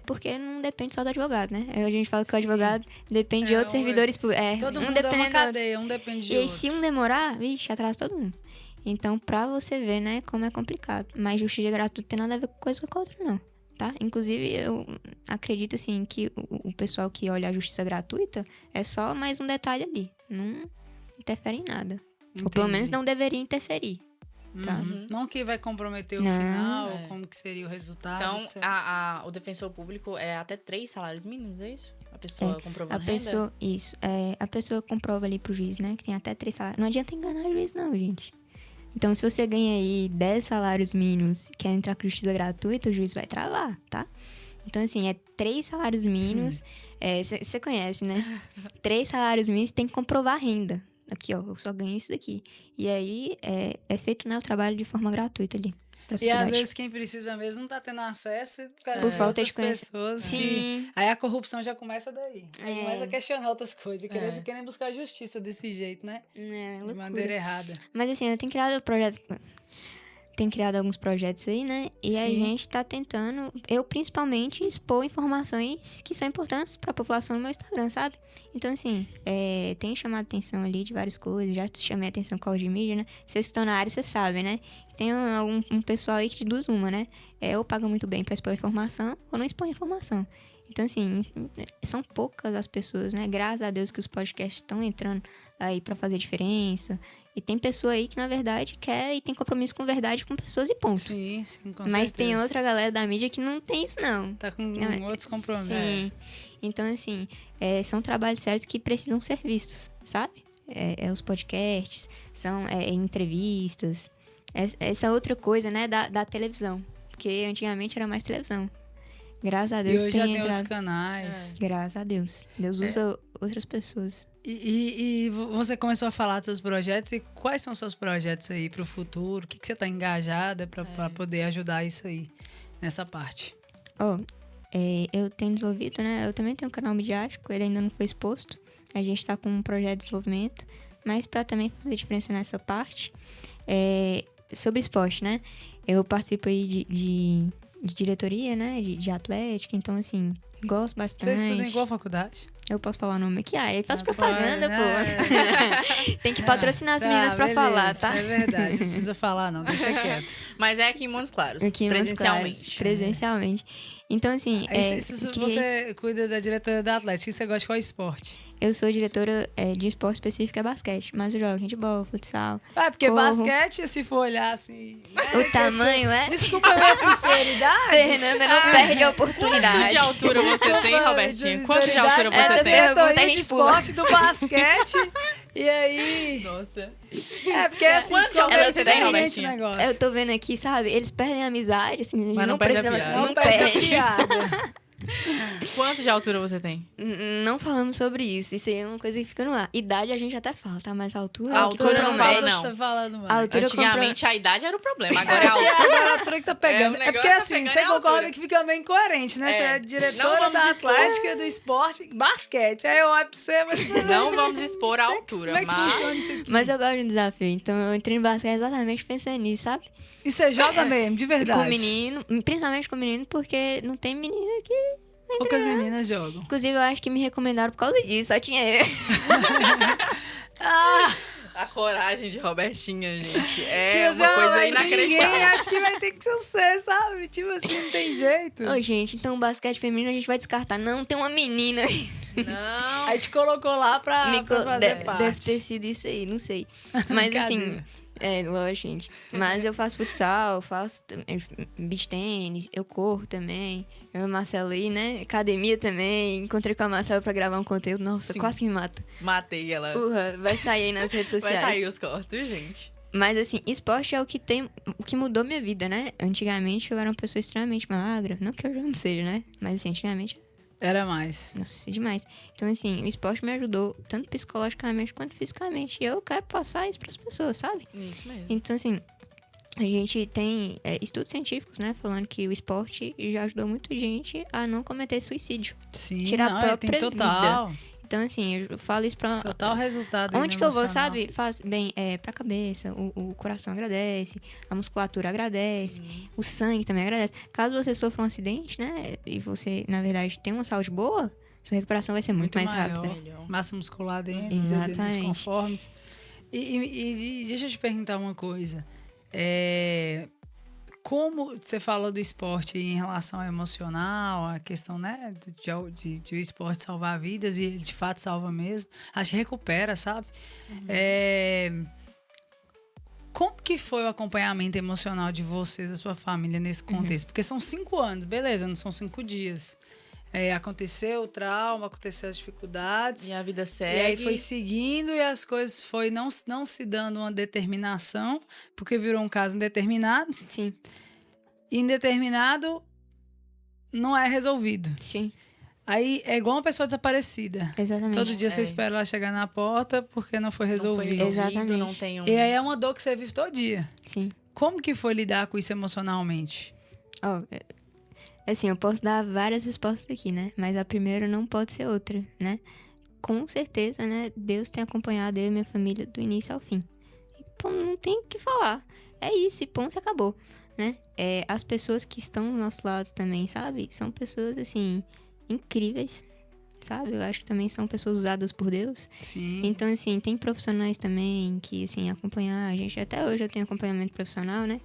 porque não depende só do advogado, né? A gente fala que o advogado depende de outros servidores públicos. Todo mundo é uma cadeia, um depende de outro. E aí, se um demorar, vixe, atrasa todo mundo. Então, pra você ver, né, como é complicado. Mas justiça gratuita não tem nada a ver com coisa com a outra, não. Tá? Inclusive, eu acredito, assim, que o pessoal que olha a justiça gratuita é só mais um detalhe ali. Não interfere em nada. Entendi. Ou pelo menos não deveria interferir. Tá? Uhum. Não que vai comprometer o final, como que seria o resultado. Então, o defensor público é até 3 salários mínimos, é isso? A pessoa comprovando renda? Isso. A pessoa comprova ali pro juiz, né? Que tem até 3 salários. Não adianta enganar o juiz, não, gente. Então, se você ganha aí 10 salários mínimos e quer entrar com justiça gratuita, o juiz vai travar, tá? Então, assim, 3 salários mínimos. Você conhece, né? 3 salários mínimos, tem que comprovar a renda. Aqui, ó, eu só ganho isso daqui. E aí, é feito, né, o trabalho de forma gratuita ali. E às vezes quem precisa mesmo não tá tendo acesso por falta de pessoas. Sim. Aí a corrupção já começa daí. Aí começa a questionar outras coisas. E querem buscar justiça desse jeito, né? De maneira errada. Mas assim, eu tenho criado projetos... Tem criado alguns projetos aí, né? E a gente tá tentando, eu principalmente, expor informações que são importantes pra população no meu Instagram, sabe? Então, assim, tem chamado atenção ali de várias coisas, já chamei atenção com a de mídia, né? Vocês que estão na área, vocês sabem, né? Tem um pessoal aí que de duas uma, né? Ou paga muito bem pra expor informação, ou não expõe informação. Então, assim, são poucas as pessoas, né? Graças a Deus que os podcasts estão entrando aí pra fazer diferença. E tem pessoa aí que, na verdade, quer e tem compromisso com verdade com pessoas e ponto. Sim, com certeza. Mas tem outra galera da mídia que não tem isso, não. Tá com outros compromissos. Sim. Então, assim, são trabalhos sérios que precisam ser vistos, sabe? Os podcasts, são entrevistas. Essa outra coisa, né, da televisão. Porque antigamente era mais televisão. Graças a Deus e hoje já tem outros canais. Graças a Deus. Deus usa outras pessoas. E você começou a falar dos seus projetos. E quais são os seus projetos aí para o futuro? O que você está engajada para poder ajudar isso aí, nessa parte? Eu tenho desenvolvido, né? Eu também tenho um canal midiático, ele ainda não foi exposto. A gente está com um projeto de desenvolvimento. Mas para também fazer diferença nessa parte, sobre esporte, né? Eu participo aí de diretoria, né? De atlética, então, assim, gosto bastante. Você estuda em qual faculdade? Eu posso falar o nome aqui? Ele faz propaganda, pô. Tem que patrocinar as meninas pra falar, tá? É verdade, não precisa falar, não, deixa quieto. Mas é aqui em Montes Claros, presencialmente. Então, assim... Você cuida da diretoria da Atlética, e você gosta de qual esporte? Eu sou diretora de esporte específico, é basquete. Mas eu jogo handebol, futsal, porque corro. Basquete, se for olhar assim... O tamanho, Desculpa a minha sinceridade. Fernanda não perde a oportunidade. Quanto de altura você tem, Robertinha? Quanto de altura você tem? Diretoria de esporte do basquete. E aí... Nossa. Porque assim, ela você tem, Robertinha? Negócio. Eu tô vendo aqui, sabe? Eles perdem a amizade, assim. Mas não perde a piada. Não perde a piada. Quanto de altura você tem? Não falamos sobre isso. Isso aí é uma coisa que fica no ar. Idade a gente até fala, tá? Mas a altura... A altura não fala, não. Tá falando mais. Antigamente a idade era o problema, agora é a altura. Agora a altura que tá pegando. Porque assim, você concorda que fica meio incoerente, né? Você é diretora da Atlética, do esporte, basquete. Aí eu olho pra você, mas... Não vamos expor a altura, como é que funciona isso aqui? Mas eu gosto de um desafio. Então eu entrei no basquete exatamente pensando nisso, sabe? E você joga mesmo, de verdade? Com menino, principalmente com menino, porque não tem menina que Poucas meninas jogam. Inclusive, eu acho que me recomendaram por causa disso, só tinha eu. A coragem de Robertinha, gente, é Tipo assim, uma coisa Ninguém inacreditável. acha que vai ter que ser você, sabe? Tipo assim, não tem jeito. Ô, gente, então o basquete feminino a gente vai descartar. Não, tem uma menina. Não. Aí te colocou lá pra fazer Deve parte. ter sido isso aí, não sei. Mas assim, Brincadeira. lógico, gente. Mas eu faço futsal, faço beach tênis, eu corro também. Eu e o Marcelo aí, né? Academia também. Encontrei com a Marcela pra gravar um conteúdo. Nossa, Sim. quase que me mata. Matei ela. Vai sair aí nas redes Vai sociais. sair os cortes, gente. Mas assim, esporte é o que mudou minha vida, né? Antigamente eu era uma pessoa extremamente magra. Não que eu já não seja, né? Mas assim, antigamente, Era mais. nossa, demais. Então assim, o esporte me ajudou tanto psicologicamente quanto fisicamente. E eu quero passar isso pras pessoas, sabe? Isso mesmo. Então assim, a gente tem estudos científicos, né? Falando que o esporte já ajudou muita gente a não cometer suicídio. Sim, Tirar a não, própria tem total. Então assim, eu falo isso pra... Total resultado. Onde que eu vou, emocional. sabe? Faz bem pra cabeça, o coração agradece, a musculatura agradece, o sangue também agradece. Caso você sofra um acidente, né? E você, na verdade, tem uma saúde boa, sua recuperação vai ser muito mais maior. rápida. Melhor. Massa muscular dentro dos Exatamente. conformes. E deixa eu te perguntar uma coisa. Como você falou do esporte em relação ao emocional, a questão, né, de o esporte salvar vidas, e ele de fato salva mesmo. Acho que recupera, sabe? Como que foi o acompanhamento emocional de vocês, da sua família, nesse contexto? Porque são 5 anos, beleza, não são 5 dias. Aconteceu o trauma, aconteceu as dificuldades. E a vida segue. E aí foi seguindo e as coisas foi não se dando uma determinação, porque virou um caso indeterminado. Sim, Indeterminado não é resolvido. sim, Aí é igual uma pessoa desaparecida. exatamente. Todo dia você espera ela chegar na porta porque não foi Não foi resolvido. resolvido, Exatamente. não tem um... E aí é uma dor que você vive todo dia. Sim. Como que foi lidar com isso emocionalmente? Ó, assim, eu posso dar várias respostas aqui, né? Mas a primeira não pode ser outra, né? Com certeza, né? Deus tem acompanhado eu e minha família do início ao fim. E, pô, não tem o que falar. É isso, e ponto, acabou, né? As pessoas que estão do nosso lado também, sabe? São pessoas, assim, incríveis, sabe? Eu acho que também são pessoas usadas por Deus. Sim. Então, assim, tem profissionais também que, assim, acompanhar a gente. Até hoje eu tenho acompanhamento profissional, né?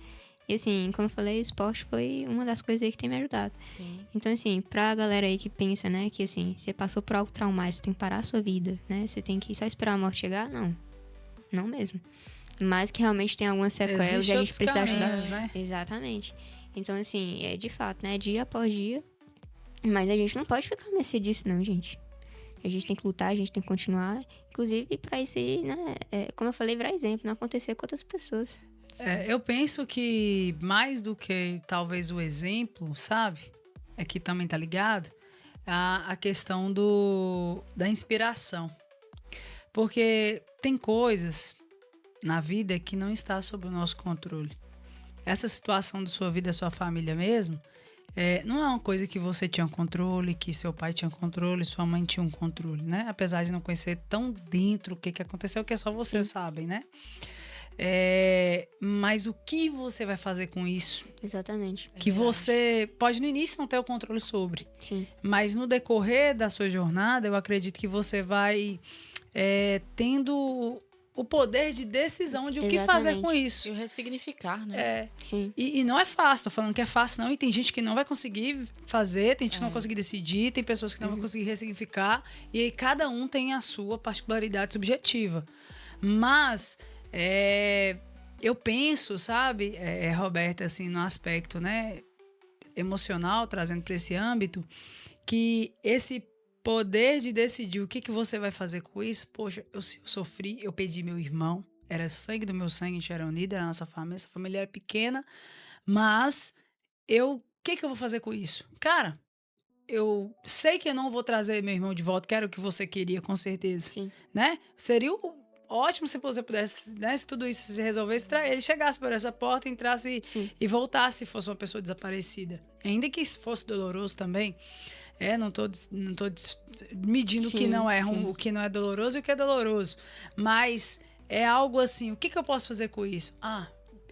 E, assim, como eu falei, o esporte foi uma das coisas aí que tem me ajudado. Sim. Então, assim, pra galera aí que pensa, né, que, assim, você passou por algo traumático, você tem que parar a sua vida, né? Você tem que só esperar a morte chegar? Não. Não mesmo. Mas que realmente tem algumas sequelas e a gente outros precisa ajudar. caminhos, né? Exatamente. Então, assim, de fato, né, dia após dia. Mas a gente não pode ficar à mercê disso, não, gente. A gente tem que lutar, a gente tem que continuar. Inclusive, pra isso aí, né, como eu falei, virar exemplo, não acontecer com outras pessoas. Eu penso que mais do que talvez o exemplo, sabe? Que também tá ligado, a questão da inspiração. Porque tem coisas na vida que não está sob o nosso controle. Essa situação da sua vida, da sua família mesmo, não é uma coisa que você tinha controle, que seu pai tinha controle, sua mãe tinha um controle, né? Apesar de não conhecer tão dentro o que aconteceu, que só vocês sabem, né? Mas o que você vai fazer com isso? Exatamente. Que você pode no início não ter o controle sobre, Sim. mas no decorrer da sua jornada, eu acredito que você vai tendo o poder de decisão de o que fazer com isso. E o ressignificar, né? Sim. E não é fácil, tô falando que é fácil não, e tem gente que não vai conseguir fazer, tem gente que não vai conseguir decidir, tem pessoas que não vão conseguir ressignificar, e aí cada um tem a sua particularidade subjetiva. Mas eu penso, sabe, Roberta, assim, no aspecto, né, emocional, trazendo para esse âmbito, que esse poder de decidir o que você vai fazer com isso, poxa, eu sofri, eu perdi meu irmão, era sangue do meu sangue, a gente era unido, era a nossa família era pequena, mas o que eu vou fazer com isso? Cara, eu sei que eu não vou trazer meu irmão de volta, que era o que você queria, com certeza. Sim. Né? Seria ótimo se você pudesse, né, se tudo isso se resolvesse, ele chegasse por essa porta, entrasse e voltasse se fosse uma pessoa desaparecida. Ainda que isso fosse doloroso também, não tô medindo o que não é o que não é doloroso e o que é doloroso. Mas é algo assim, o que eu posso fazer com isso?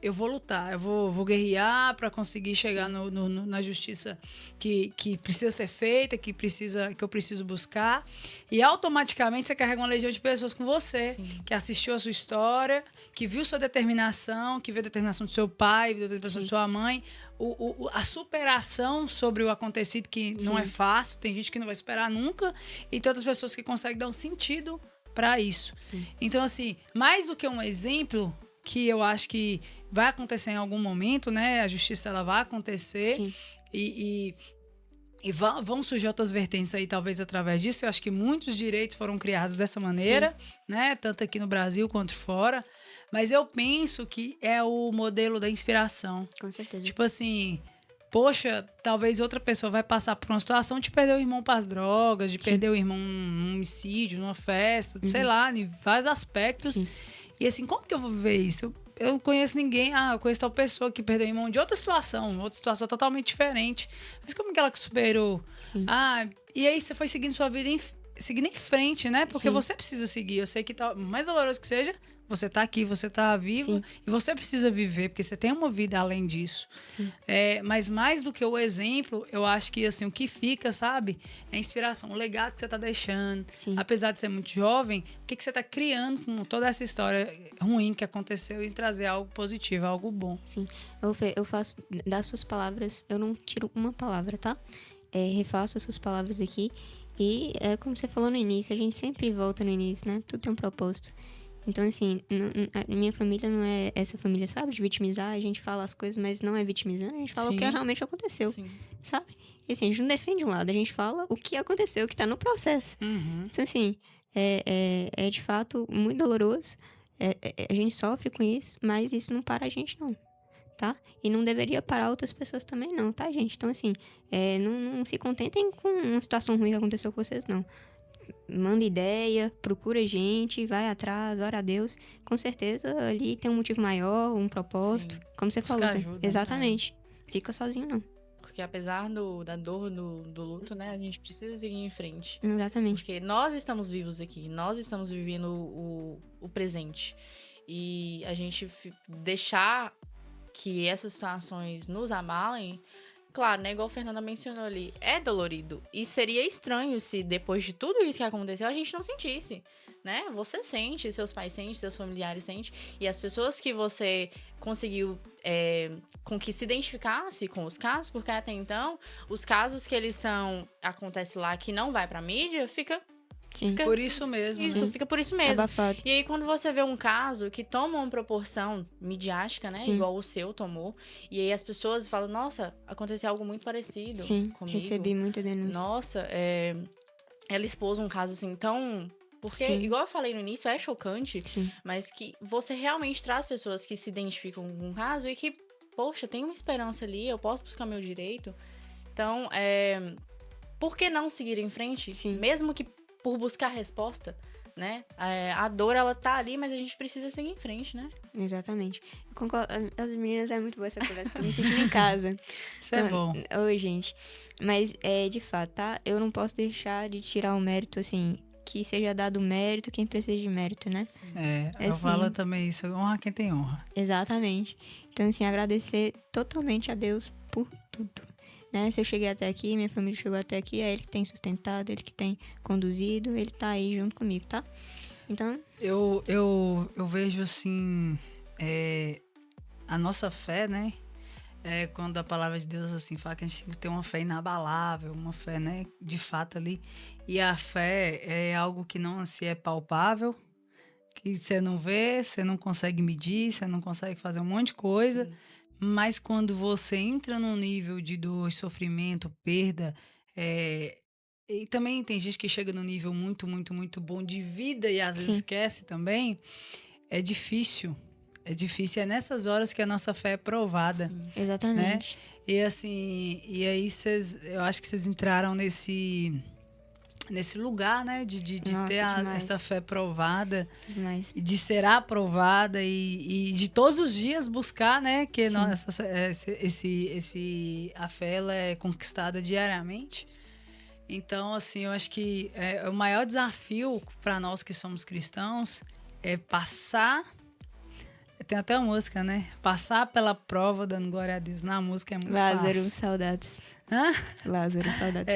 eu vou lutar, eu vou guerrear para conseguir chegar na justiça que precisa ser feita, que eu preciso buscar. E automaticamente você carrega uma legião de pessoas com você, que assistiu a sua história, que viu sua determinação, que viu a determinação do seu pai, viu a determinação de sua mãe, a superação sobre o acontecido, que não é fácil, tem gente que não vai superar nunca, e tem outras pessoas que conseguem dar um sentido para isso. Sim. Então, assim, mais do que um exemplo, que eu acho que vai acontecer em algum momento, né? A justiça, ela vai acontecer. Sim. E vão surgir outras vertentes aí, talvez, através disso. Eu acho que muitos direitos foram criados dessa maneira, né? Tanto aqui no Brasil quanto fora. Mas eu penso que é o modelo da inspiração. Com certeza. Tipo assim, poxa, talvez outra pessoa vai passar por uma situação de perder o irmão para as drogas, de perder o irmão num homicídio, numa festa, sei lá, em vários aspectos. Sim. E assim, como que eu vou viver isso? Eu não conheço ninguém. Eu conheço tal pessoa que perdeu o irmão de outra situação totalmente diferente. Mas como que ela superou? Sim. E aí você foi seguindo sua vida, seguindo em frente, né? Porque Sim. você precisa seguir. Eu sei que mais doloroso que seja, você tá aqui, você tá vivo. Sim. E você precisa viver, porque você tem uma vida além disso. Sim. Mas mais do que o exemplo, eu acho que assim, o que fica, sabe? É a inspiração, o legado que você tá deixando. Sim. Apesar de ser muito jovem, o que você tá criando com toda essa história ruim que aconteceu e trazer algo positivo, algo bom. Sim. Eu faço das suas palavras, eu não tiro uma palavra, tá? Refaço as suas palavras aqui. E como você falou no início, a gente sempre volta no início, né? Tudo tem um propósito. Então, assim, a minha família não é essa família, sabe? De vitimizar, a gente fala as coisas, mas não é vitimizando, a gente fala o que realmente aconteceu, sabe? E assim, a gente não defende um lado, a gente fala o que aconteceu, o que tá no processo. Uhum. Então, assim, é de fato muito doloroso, a gente sofre com isso, mas isso não para a gente, não, tá? E não deveria parar outras pessoas também, não, tá, gente? Então, assim, não se contentem com uma situação ruim que aconteceu com vocês, não. Manda ideia, procura gente, vai atrás, ora a Deus. Com certeza ali tem um motivo maior, um propósito. Como você falou. ajuda, exatamente. Fica sozinho, não. Porque apesar da dor, do luto, né? A gente precisa seguir em frente. Exatamente. Porque nós estamos vivos aqui. Nós estamos vivendo o presente. E a gente deixar que essas situações nos abalem... Claro, né? Igual a Fernanda mencionou ali, é dolorido. E seria estranho se depois de tudo isso que aconteceu, a gente não sentisse, né? Você sente, seus pais sentem, seus familiares sentem. E as pessoas que você conseguiu com que se identificasse com os casos, porque até então, os casos que eles acontece lá, que não vai pra mídia, fica Sim. Por isso mesmo. Isso, né? fica por isso mesmo. Abafado. E aí, quando você vê um caso que toma uma proporção midiática, né? Sim. Igual o seu tomou. E aí as pessoas falam, nossa, aconteceu algo muito parecido Sim, comigo. recebi muita denúncia. Nossa, ela expôs um caso assim tão... Porque, Sim. igual eu falei no início, é chocante. Sim. Mas que você realmente traz pessoas que se identificam com um caso e que, poxa, tem uma esperança ali, eu posso buscar meu direito. Então, por que não seguir em frente? Sim. Mesmo que por buscar resposta, né? A dor, ela tá ali, mas a gente precisa seguir em frente, né? Exatamente. Eu concordo. As meninas, é muito boa essa conversa. Tô me sentindo em casa. Isso é bom. Oi, gente. Mas, de fato, tá? Eu não posso deixar de tirar o mérito, assim... Que seja dado mérito quem precisa de mérito, né? Eu assim. falo também isso. Honra quem tem honra. Exatamente. Então, assim, agradecer totalmente a Deus por tudo. Né? Se eu cheguei até aqui, minha família chegou até aqui, é Ele que tem sustentado, Ele que tem conduzido, Ele tá aí junto comigo, tá? Então... Eu vejo, assim, a nossa fé, né? Quando a palavra de Deus, assim, fala que a gente tem que ter uma fé inabalável, uma fé, né? De fato ali. E a fé é algo que não se é palpável, que você não vê, você não consegue medir, você não consegue fazer um monte de coisa. Sim. Mas quando você entra num nível de dor, sofrimento, perda, e também tem gente que chega num nível muito, muito, muito bom de vida e às vezes Sim. esquece também, é difícil. É difícil, é nessas horas que a nossa fé é provada. Sim. Exatamente. E assim, e aí eu acho que vocês entraram nesse lugar, né? De Nossa, ter demais. essa fé provada. Demais. E de ser aprovada e de todos os dias buscar, né? Que a fé ela é conquistada diariamente. Então, assim, eu acho que o maior desafio para nós que somos cristãos é tem até uma música, né? Passar pela prova dando glória a Deus. Na música é muito Lázaro, fácil. saudades. Hã? Lázaro, saudades.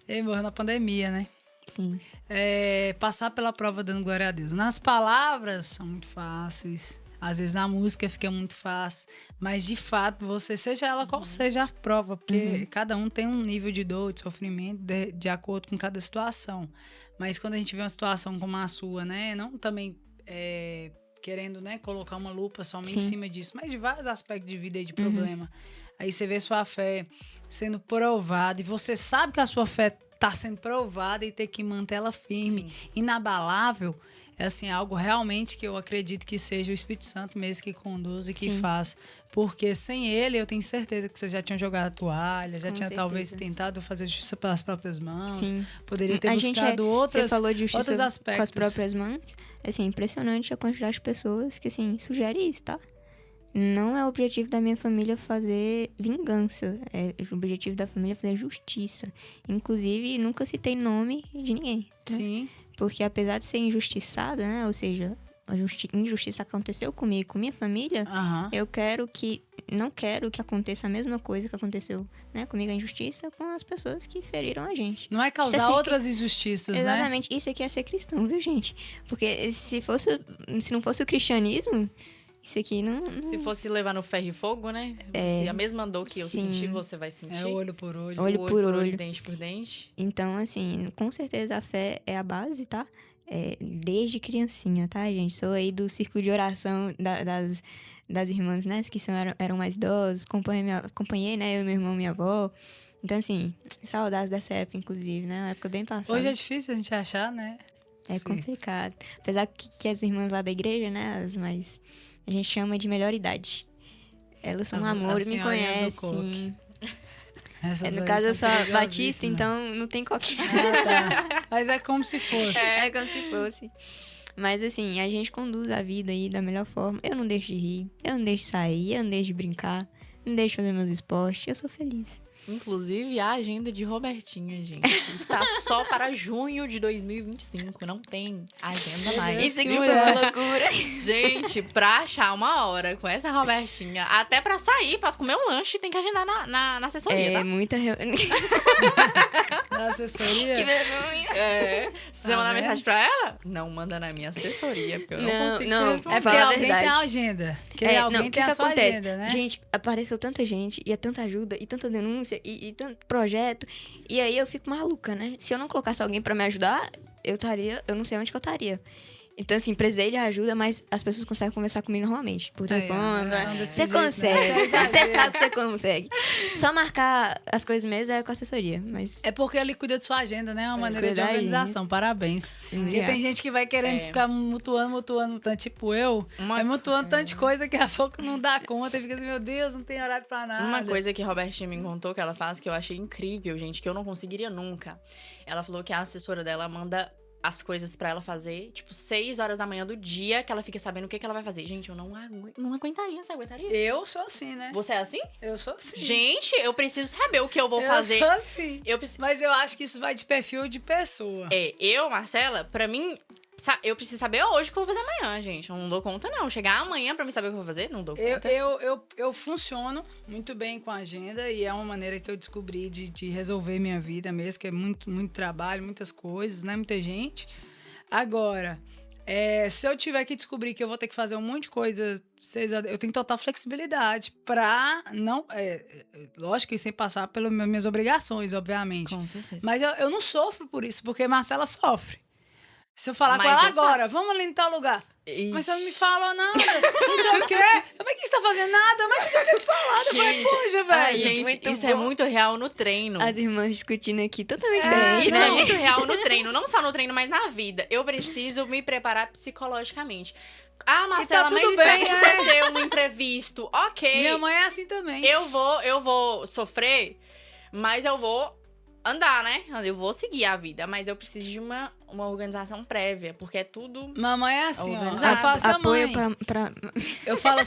Ele morreu na pandemia, né? Sim. Passar pela prova dando glória a Deus. Nas palavras são muito fáceis. Às vezes na música fica muito fácil. Mas de fato, você, seja ela qual seja a prova, porque cada um tem um nível de dor, de sofrimento, de acordo com cada situação. Mas quando a gente vê uma situação como a sua, né? Não também querendo, né, colocar uma lupa somente em cima disso, mas de vários aspectos de vida e de problema. Aí você vê sua fé sendo provada e você sabe que a sua fé está sendo provada e ter que manter ela firme, inabalável. É assim, algo realmente que eu acredito que seja o Espírito Santo mesmo que conduz e que faz. Porque sem ele, eu tenho certeza que você já tinha jogado a toalha, já tinha talvez tentado fazer justiça pelas próprias mãos. Sim. Poderia ter buscado você falou de justiça outros aspectos. Com as próprias mãos. Assim, impressionante a quantidade de pessoas que, assim, sugere isso, tá? Não é o objetivo da minha família fazer vingança. É o objetivo da família fazer justiça. Inclusive, nunca citei nome de ninguém. Né? Sim. Porque apesar de ser injustiçada, né? Ou seja, a injustiça aconteceu comigo, com minha família, eu não quero que aconteça a mesma coisa que aconteceu, né, comigo, a injustiça com as pessoas que feriram a gente. Não é causar outras injustiças, exatamente, né? Exatamente. Isso aqui é ser cristão, viu, gente? Porque se não fosse o cristianismo, isso aqui não... Se fosse levar no ferro e fogo, né? Se a mesma dor que eu senti, você vai sentir. Olho por olho. Olho por olho. Dente por dente. Então, assim, com certeza a fé é a base, tá? Desde criancinha, tá, gente? Sou aí do círculo de oração das irmãs, né? Que eram mais idosos. Acompanhei, né? Eu, meu irmão, minha avó. Então, assim, saudades dessa época, inclusive, né? Uma época bem passada. Hoje é difícil a gente achar, né? É complicado. Apesar que as irmãs lá da igreja, né? A gente chama de melhor idade. Elas são um amor, me conhecem. No caso, eu sou batista, então não tem qualquer... tá. Mas é como se fosse. É como se fosse. Mas assim, a gente conduz a vida aí da melhor forma. Eu não deixo de rir, eu não deixo de sair, eu não deixo de brincar, não deixo de fazer meus esportes, eu sou feliz. Inclusive, a agenda de Robertinha, gente, está só para junho de 2025. Não tem agenda mais. Isso aqui foi uma loucura. Gente, pra achar uma hora com essa Robertinha, até pra sair, pra comer um lanche, tem que agendar na assessoria, tá? Muita reunião. Na assessoria? Que vergonha. Se você mandar mensagem pra ela, não manda na minha assessoria, porque eu não consigo te responder. É porque alguém tem a agenda. Porque alguém tem a sua agenda, né? Gente, apareceu tanta gente, e é tanta ajuda, e tanta denúncia, e tanto projeto. E aí eu fico maluca, né? Se eu não colocasse alguém pra me ajudar, eu não sei onde que eu estaria. Então, assim, precisei de ajuda, mas as pessoas conseguem conversar comigo normalmente. Por telefone, você consegue. Você sabe que você consegue. Só marcar as coisas mesmo é com a assessoria, mas... É porque ele cuida de sua agenda, né? É uma maneira de organização. Parabéns. Porque tem gente que vai querendo ficar mutuando tanto, tipo eu. Vai mutuando tanta coisa que a pouco não dá conta e fica assim, meu Deus, não tem horário pra nada. Uma coisa que a Robertinha me contou que ela faz que eu achei incrível, gente, que eu não conseguiria nunca. Ela falou que a assessora dela manda as coisas pra ela fazer, tipo, 6 horas da manhã do dia que ela fica sabendo o que ela vai fazer. Gente, eu não aguentaria. Você aguentaria? Eu sou assim, né? Você é assim? Eu sou assim. Gente, eu preciso saber o que eu vou fazer. Eu sou assim. Mas eu acho que isso vai de perfil de pessoa. Marcela, pra mim, eu preciso saber hoje o que eu vou fazer amanhã, gente. Eu não dou conta, não. Chegar amanhã pra mim saber o que eu vou fazer, não dou conta. Eu funciono muito bem com a agenda e é uma maneira que eu descobri de resolver minha vida mesmo, que é muito, muito trabalho, muitas coisas, né? Muita gente. Agora, se eu tiver que descobrir que eu vou ter que fazer um monte de coisa, eu tenho total flexibilidade pra não... lógico que sem passar pelas minhas obrigações, obviamente. Com certeza. Mas eu não sofro por isso, porque Marcela sofre. Se eu falar com ela agora, vamos ali em tal lugar. Ixi. Mas você não me falou nada, não sei o quê. Como é que você tá fazendo nada? Mas você já tem falado. Eu falei, poxa, velho. Gente, isso é muito real no treino. As irmãs discutindo aqui, totalmente diferente. Isso é muito real no treino. Não só no treino, mas na vida. Eu preciso me preparar psicologicamente. Ah, Marcela, tá mas tudo isso bem, aconteceu um imprevisto. Ok. Minha mãe é assim também. Eu vou sofrer, mas eu vou andar, né? Eu vou seguir a vida, mas eu preciso de uma organização prévia, porque é tudo... Mamãe é assim, ó. Eu faço a mãe. Eu falo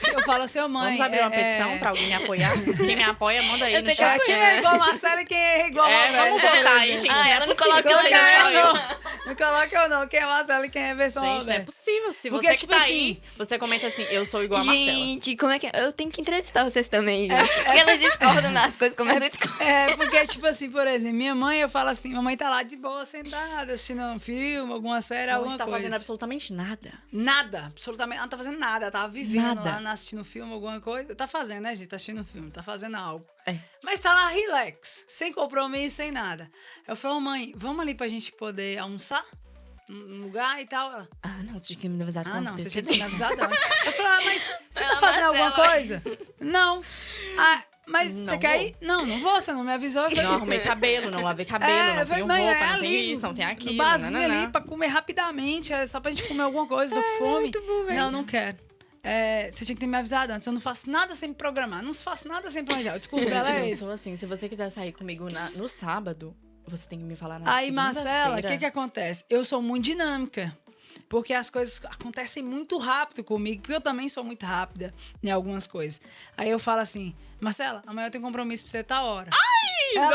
assim, ó, mãe. Vamos abrir uma petição pra alguém me apoiar? Quem me apoia, manda aí no chat. Quem é igual a Marcela e quem é igual a vamos votar aí, gente. Ela não coloca eu. Não Não coloca eu não, quem é Marcela e quem é versão Gente, não é Roberta. possível. Se Porque, você tipo que tá assim- aí, você comenta assim, eu sou igual a Marcela. Gente, como é que... Eu tenho que entrevistar vocês também, gente. Porque elas discordam das coisas, começam a discordar. É, porque, tipo assim, por exemplo, minha mãe, eu falo assim, mamãe tá lá de boa, sentada, assistindo um filme, alguma série, Ela não alguma está coisa. fazendo absolutamente nada. Nada, absolutamente, ela não tá fazendo nada, ela tava vivendo Nada. lá, assistindo filme, alguma coisa. Tá fazendo, né, gente? Tá assistindo filme, tá fazendo algo. É. Mas tá lá relax, sem compromisso, sem nada. Eu falo, mãe, vamos ali pra gente poder almoçar? Um lugar e tal. Ela, Ah, não, você tinha que me avisar ah, com não, você tinha que me antecedência. avisar antes. Eu falei, ah, mas você Ela, tá fazendo alguma Marcela. coisa? Não. Ah, mas Não você quer vou. ir? Não, não vou, você não me avisou. Eu falei, Não arrumei cabelo, não lavei cabelo, não eu falei, tenho mãe, roupa, é não ali, tenho isso, não tenho no aquilo. barzinho nananã. ali pra comer rapidamente, é só pra gente comer alguma coisa, tô com fome. muito bom, velho. Não, não quero. É, você tinha que ter me avisado antes. Eu não faço nada sem me programar, não faço nada sem planejar. O discurso dela é Eu esse. sou assim, se você quiser sair comigo no sábado, você tem que me falar na Aí, Marcela, o que que acontece? Eu sou muito dinâmica. Porque as coisas acontecem muito rápido comigo, porque eu também sou muito rápida em algumas coisas. Aí eu falo assim, Marcela, amanhã eu tenho compromisso pra você tá hora. Ai,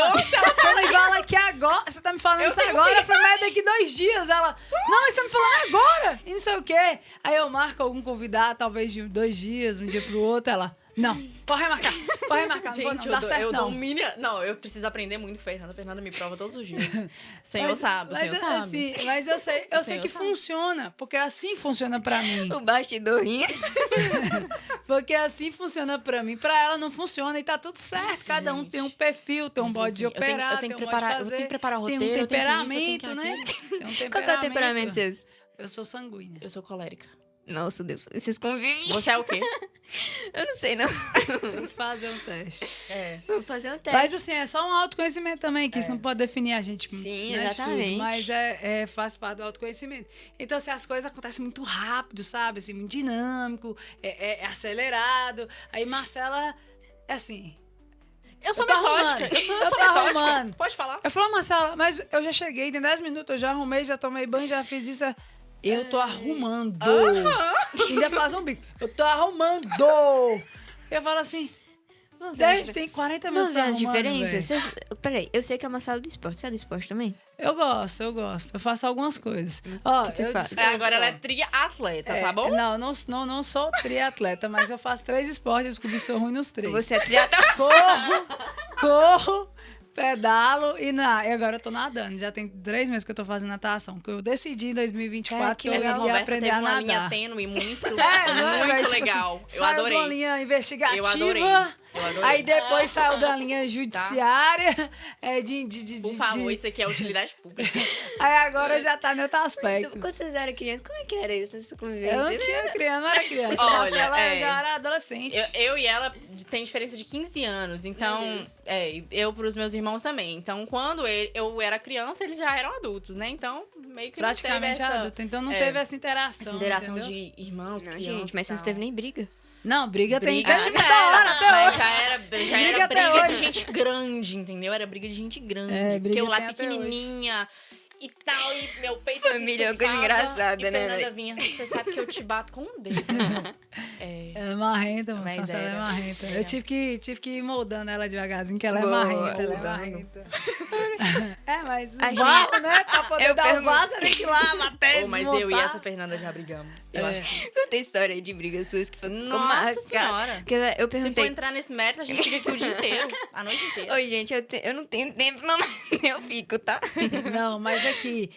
você me fala que agora. Você tá me falando isso agora? Eu falei, mas é daqui 2 dias. Ela, não, mas você tá me falando agora. E não sei o quê. Aí eu marco algum convidado, talvez de 2 dias, um dia pro outro. Ela, não, pode remarcar. Pode remarcar. Não, vou, Gente, não dá certo, eu não. dou um mini... Não, eu preciso aprender muito com a Fernanda. A Fernanda me prova todos os dias. Senhor sabe, o mas, senhor sabe. assim, mas eu sei Senhor que sabe. funciona, porque assim funciona pra mim. O bastidorrinho. Porque assim funciona pra mim. Pra ela não funciona e tá tudo certo. Cada um Gente, tem um perfil, tem um modo de eu tenho- operar, eu tenho que tem um modo de preparar- eu fazer. tenho que preparar o tem roteiro, um eu tenho que isso, eu temperamento, tenho que né? Tem um Qual que é o temperamento seu? Eu sou sanguínea. Eu sou colérica. Nossa, Deus, vocês convivem? Você é o quê? Eu não sei, não. Tem que fazer um teste. É. Vou fazer um teste. Mas assim, é só um autoconhecimento também, que isso não pode definir a gente, Sim, né, de tudo, exatamente. mas faz parte do autoconhecimento. Então, assim, as coisas acontecem muito rápido, sabe? Assim, muito dinâmico, é acelerado. Aí, Marcela, é assim... Eu sou Eu tô metódica. arrumando. Eu Eu sou tô metódica. arrumando. Pode falar. Eu falo, Marcela, mas eu já cheguei, tem 10 minutos, eu já arrumei, já tomei banho, já fiz isso. Eu tô arrumando. Ainda faz um bico. Eu tô arrumando. Eu falo assim, Vamos ver as tem 40 Vamos minutos ver as arrumando, diferenças? velho. Peraí, eu sei que é uma sala de esporte. Você é do esporte também? Eu gosto. Eu faço algumas coisas. Ó, que você faz? Agora ela é triatleta, tá bom? Não sou triatleta, mas eu faço 3 esportes, eu descobri que sou ruim nos 3. Você é triatleta. Corro, pedalo e agora eu tô nadando. Já tem 3 meses que eu tô fazendo natação. Que eu decidi em 2024 Cara, que que eu Essa ia conversa aprender teve a uma linha nadar. tênue muito, Não é, muito tipo legal. assim, Eu saiu de uma adorei. linha investigativa. Eu adorei. Eu adorei. Aí depois saiu da linha judiciária. Por favor, isso aqui é utilidade pública. Aí agora já tá no outro aspecto. Quando vocês eram crianças, como é que era isso? Essa convivência? Eu não tinha criança, não era criança. Olha, Marcela é. já era adolescente. Eu e ela tem diferença de 15 anos, então... eu pros meus irmãos também. Então, quando eu era criança, eles já eram adultos, né? Então, meio que Praticamente não teve essa, adulto. Então não teve essa interação. essa interação entendeu? de irmãos, Não, crianças gente, mas e vocês não tal. teve nem briga. Não, briga tem Briga desde já da hora até mas hoje. já Briga era até briga de hoje. gente grande, entendeu? Era briga de gente grande. É, briga porque eu lá tem até pequenininha e tal, e meu peito Família é uma se coisa estufava, engraçada, e né, Fernanda velho? vinha, você sabe que eu te bato com um dedo. É. Ela é marrenta, Mas moça. Ela é era. marrenta. Era. Eu tive que ir moldando ela devagarzinho, que ela é Boa, marrenta. Ela é moldando. marrenta. Mas o A barro, né? Pra poder Eu dar o pergunto- vaso, você tem que ir lá bater, Mas desmontar. eu e essa Fernanda já brigamos. Eu acho. Conta história aí de brigas suas que foi Nossa Senhora. Porque eu Se for perguntei. entrar nesse mérito, a gente fica aqui o dia inteiro, a noite inteira. Oi, gente, eu não tenho tempo, não, mas eu fico, tá? Não, mas aqui,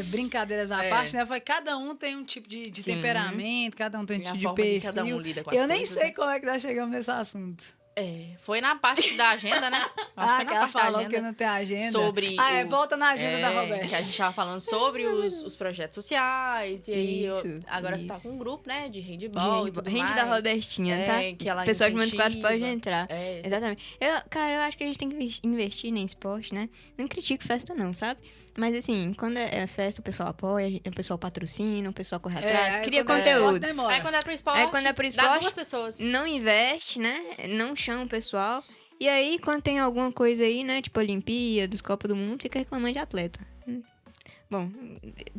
brincadeiras à É. parte, né? Foi, cada um tem um tipo de Sim. temperamento, cada um tem um E a tipo de forma que perfil. cada um lida com as Eu nem coisas, sei né? como é que nós chegamos nesse assunto. Foi na parte da agenda, né? Acho Que foi na ela parte da falou agenda. que não tem agenda. Sobre volta na agenda da Roberta. Que a gente tava falando sobre os projetos sociais. E aí, Isso, agora você tá isso. com um grupo, né? De handball e tudo Rende mais. da Robertinha, É, tá? que ela O pessoal de Montes Claros incentiva. pode entrar. É, Exatamente. Eu acho que a gente tem que investir em esporte, né? Não critico festa, não, sabe? Mas assim, quando é festa, o pessoal apoia, o pessoal patrocina, o pessoal corre atrás, aí cria quando é esporte, conteúdo. demora. Aí quando é pro esporte, Aí quando é pro dá esporte, 2 pessoas. Não investe, né? Não chama o pessoal. E aí, quando tem alguma coisa aí, né? Tipo Olimpíadas, Copa do Mundo, fica reclamando de atleta. Bom,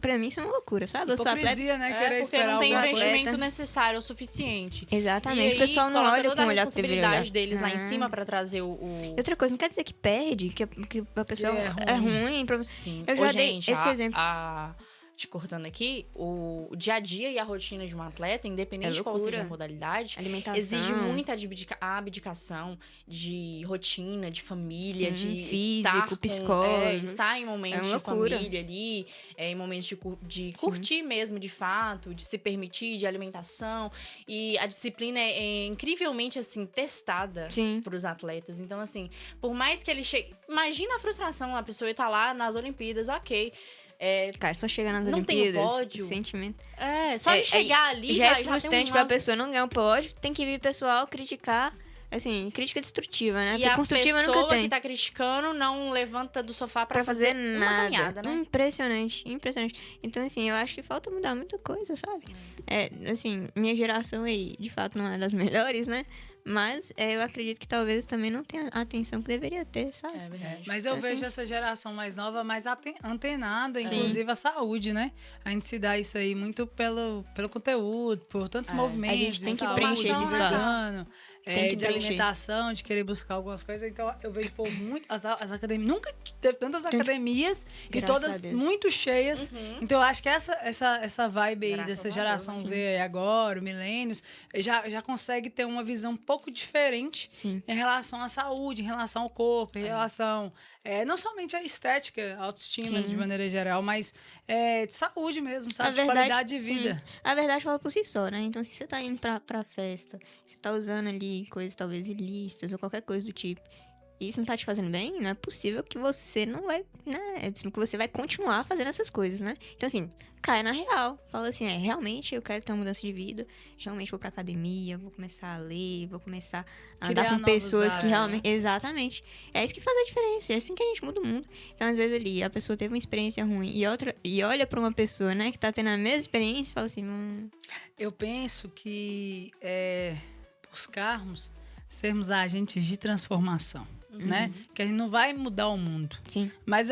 pra mim isso é uma loucura, sabe? Eu sou atleta. Hipocrisia, né? Querer porque esperar não tem alguma investimento coisa. necessário o suficiente. Exatamente. E aí, O pessoal não coloca olha toda com o a olhar que deveria olhar. responsabilidade deles lá em cima pra trazer o... E outra coisa, não quer dizer que perde, que a pessoa É é ruim. Sim. Eu já dei gente, esse exemplo. te cortando aqui, o dia a dia e a rotina de um atleta, independente de qual loucura. seja a modalidade, Alimentação. exige muita abdicação de rotina, de família, Sim, de físico, estar psicólogo. estar em momentos de loucura. família ali, em momentos de curtir mesmo, de fato, de se permitir, de alimentação. E a disciplina é incrivelmente, assim, testada Sim. para os atletas. Então, assim, por mais que ele chegue... Imagina a frustração, a pessoa tá lá nas Olimpíadas, ok... Cara, só chegar nas não tem o Olimpíadas, pódio. sentimento. Só de chegar ali já é tem frustrante um pra pessoa não ganhar um pódio, tem que vir pessoal criticar, assim, crítica destrutiva, né? E Porque a construtiva pessoa nunca tem. que tá criticando não levanta do sofá pra fazer uma nada. caminhada, né? Impressionante. Então, assim, eu acho que falta mudar muita coisa, sabe? Assim, minha geração aí, de fato, não é das melhores, né? Mas eu acredito que talvez também não tenha a atenção que deveria ter, sabe? É verdade. Mas eu Então, vejo assim, essa geração mais nova mais antenada, inclusive a saúde, né? A gente se dá isso aí muito pelo conteúdo, por tantos movimentos a gente tem de que saúde, preencher esse espaço. vegano, Tem que de preencher. alimentação, de querer buscar algumas coisas. Então, eu vejo por muito... As academias... Nunca teve tantas academias e Graças a todas Deus. muito cheias. Então, eu acho que essa vibe aí Graças dessa a geração Deus, Z aí agora, o milênios, já consegue ter uma visão um pouco diferente Sim. em relação à saúde, em relação ao corpo, em relação não somente à estética, à autoestima Sim. de maneira geral, mas de saúde mesmo, sabe? A De qualidade de vida. sim. A verdade fala por si só, né? Então, se você tá indo pra festa, você tá usando ali coisas talvez ilícitas ou qualquer coisa do tipo, e isso não tá te fazendo bem, não é possível que você não vai, né? Que você vai continuar fazendo essas coisas, né? Então, assim, cai na real. Fala assim, realmente eu quero ter uma mudança de vida, realmente vou pra academia, vou começar a ler, vou começar a andar Criar com pessoas novos que hábitos. realmente... Exatamente. É isso que faz a diferença, é assim que a gente muda o mundo. Então, às vezes ali, a pessoa teve uma experiência ruim e olha pra uma pessoa, né, que tá tendo a mesma experiência e fala assim, Eu penso que buscarmos sermos agentes de transformação, né? Que a gente não vai mudar o mundo, sim, mas